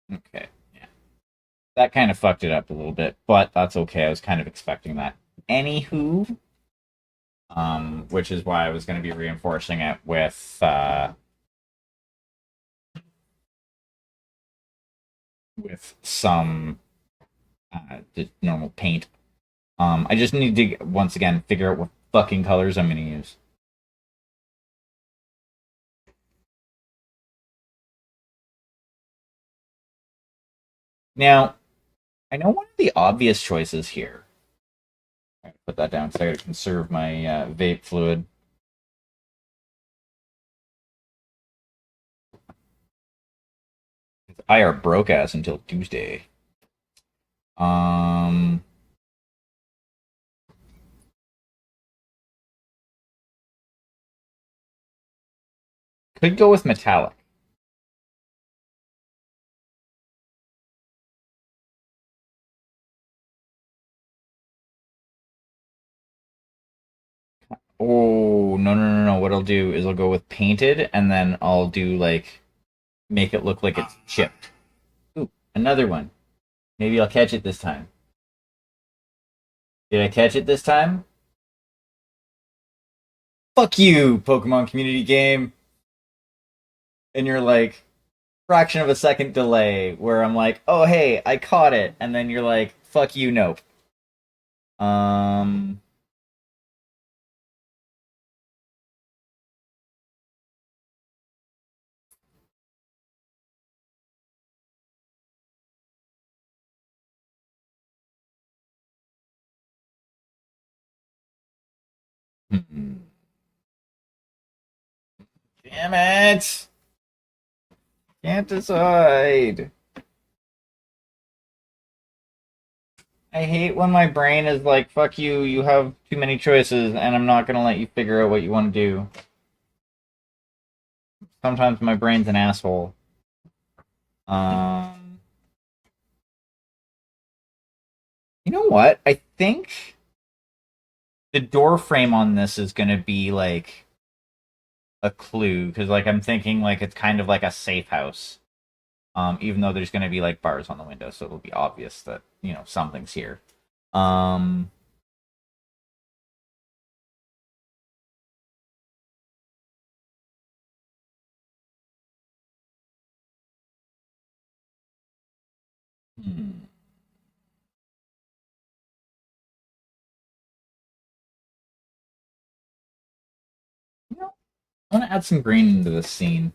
Okay. Yeah. That kind of fucked it up a little bit, but that's okay. I was kind of expecting that. Anywho, which is why I was going to be reinforcing it with some just normal paint. I just need to once again figure out what fucking colors I'm gonna use. Now, I know one of the obvious choices here. I gotta put that down because I gotta conserve my vape fluid. I are broke ass until Tuesday. Um, could go with metallic. Oh, no, no, no, no. What I'll do is I'll go with painted and then I'll do like make it look like it's chipped. Ooh, another one. Maybe I'll catch it this time. Did I catch it this time? Fuck you, Pokemon community game. And you're like, fraction of a second delay where I'm like, oh, hey, I caught it. And then you're like, fuck you, nope. Um, Damn it! Can't decide. I hate when my brain is like, fuck you, you have too many choices, and I'm not gonna let you figure out what you want to do. Sometimes my brain's an asshole. Um, you know what? I think the door frame on this is gonna be like a clue, because like I'm thinking like it's kind of like a safe house. Even though there's gonna be like bars on the window, so it'll be obvious that, something's here. Um, hmm. You know, I want to add some green into this scene.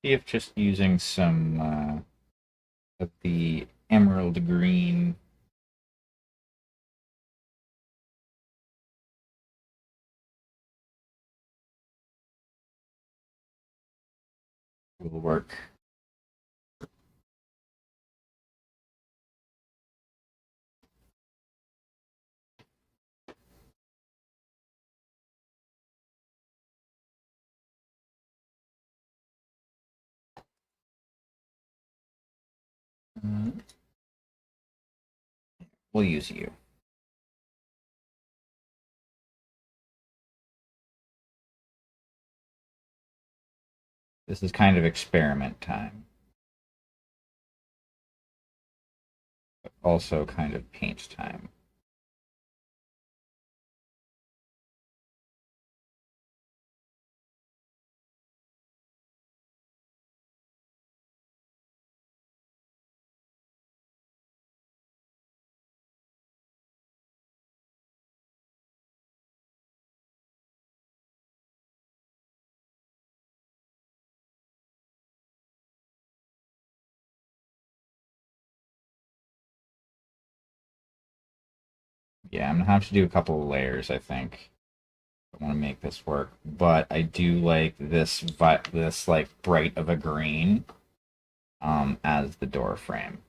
See if just using some of the emerald green will work. Mhm. We'll use you. This is kind of experiment time, but also kind of paint time. Yeah, I'm gonna have to do a couple of layers, I think. I want to make this work, but I do like this like bright of a green as the door frame.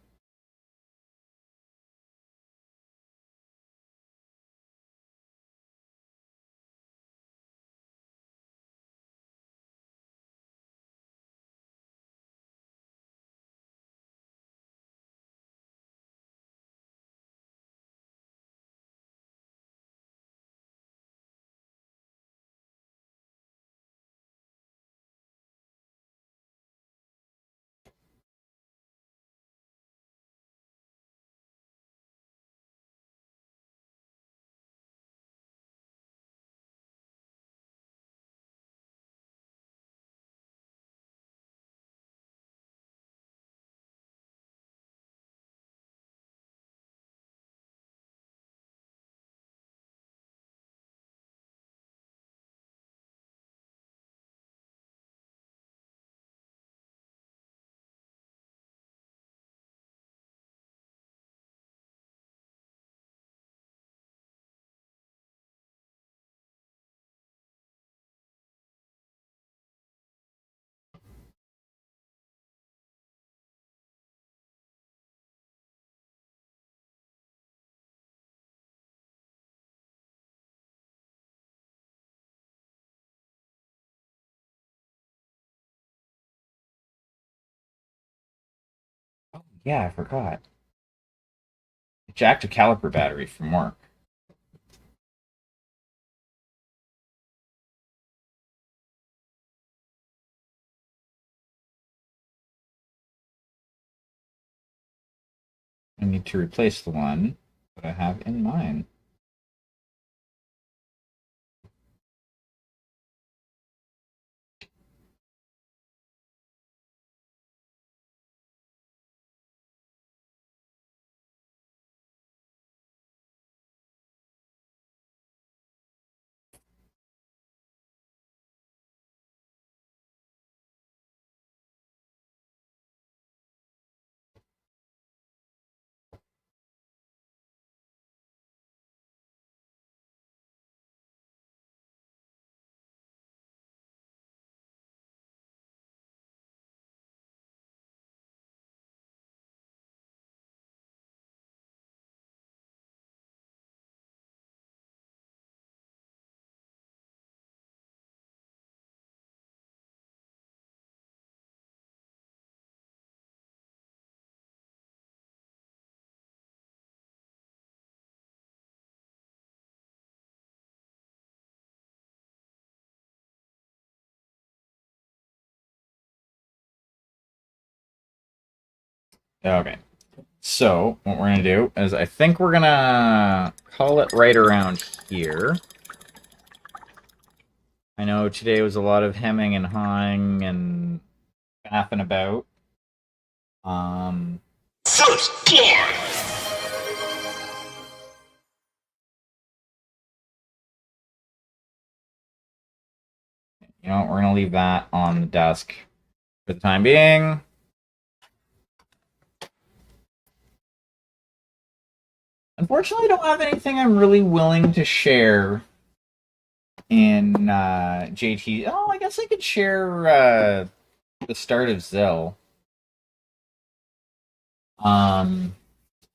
Oh yeah, I forgot. Jacked a caliper battery from work. I need to replace the one that I have in mine. Okay. So what we're gonna do is I think we're gonna call it right around here. I know today was a lot of hemming and hawing and faffing about. Um, First blood! you know what, we're gonna leave that on the desk for the time being. Unfortunately, I don't have anything I'm really willing to share in JT. Oh, I guess I could share the start of Zill. Um,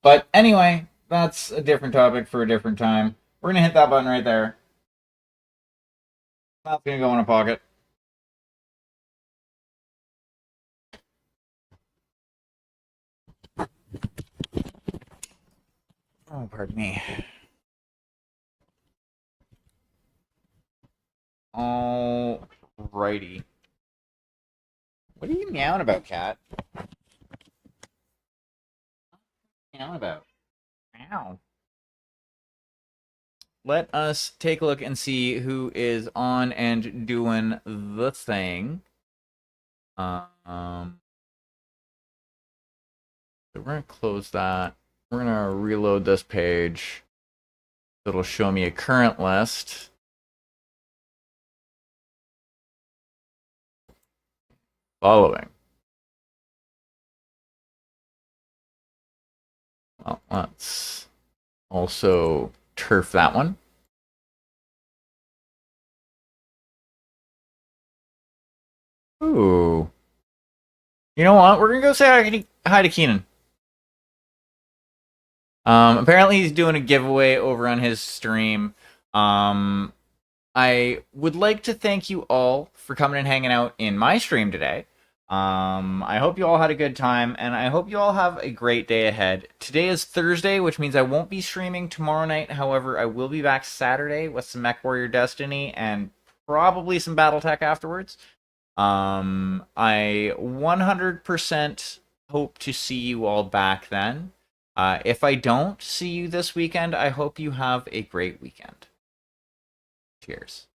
but anyway, that's a different topic for a different time. We're gonna hit that button right there. That's gonna go in a pocket. Oh, pardon me. Alrighty. What are you meowing about, cat? Meowing about? Meow. Let us take a look and see who is on and doing the thing. So we're gonna close that. We're gonna reload this page. It'll show me a current list. Following. Well, let's also turf that one. Ooh. You know what? We're gonna go say hi to Keenan. Apparently he's doing a giveaway over on his stream. I would like to thank you all for coming and hanging out in my stream today. I hope you all had a good time, and I hope you all have a great day ahead. Today is Thursday, which means I won't be streaming tomorrow night. However, I will be back Saturday with some MechWarrior Destiny and probably some BattleTech afterwards. I 100% hope to see you all back then. If I don't see you this weekend, I hope you have a great weekend. Cheers.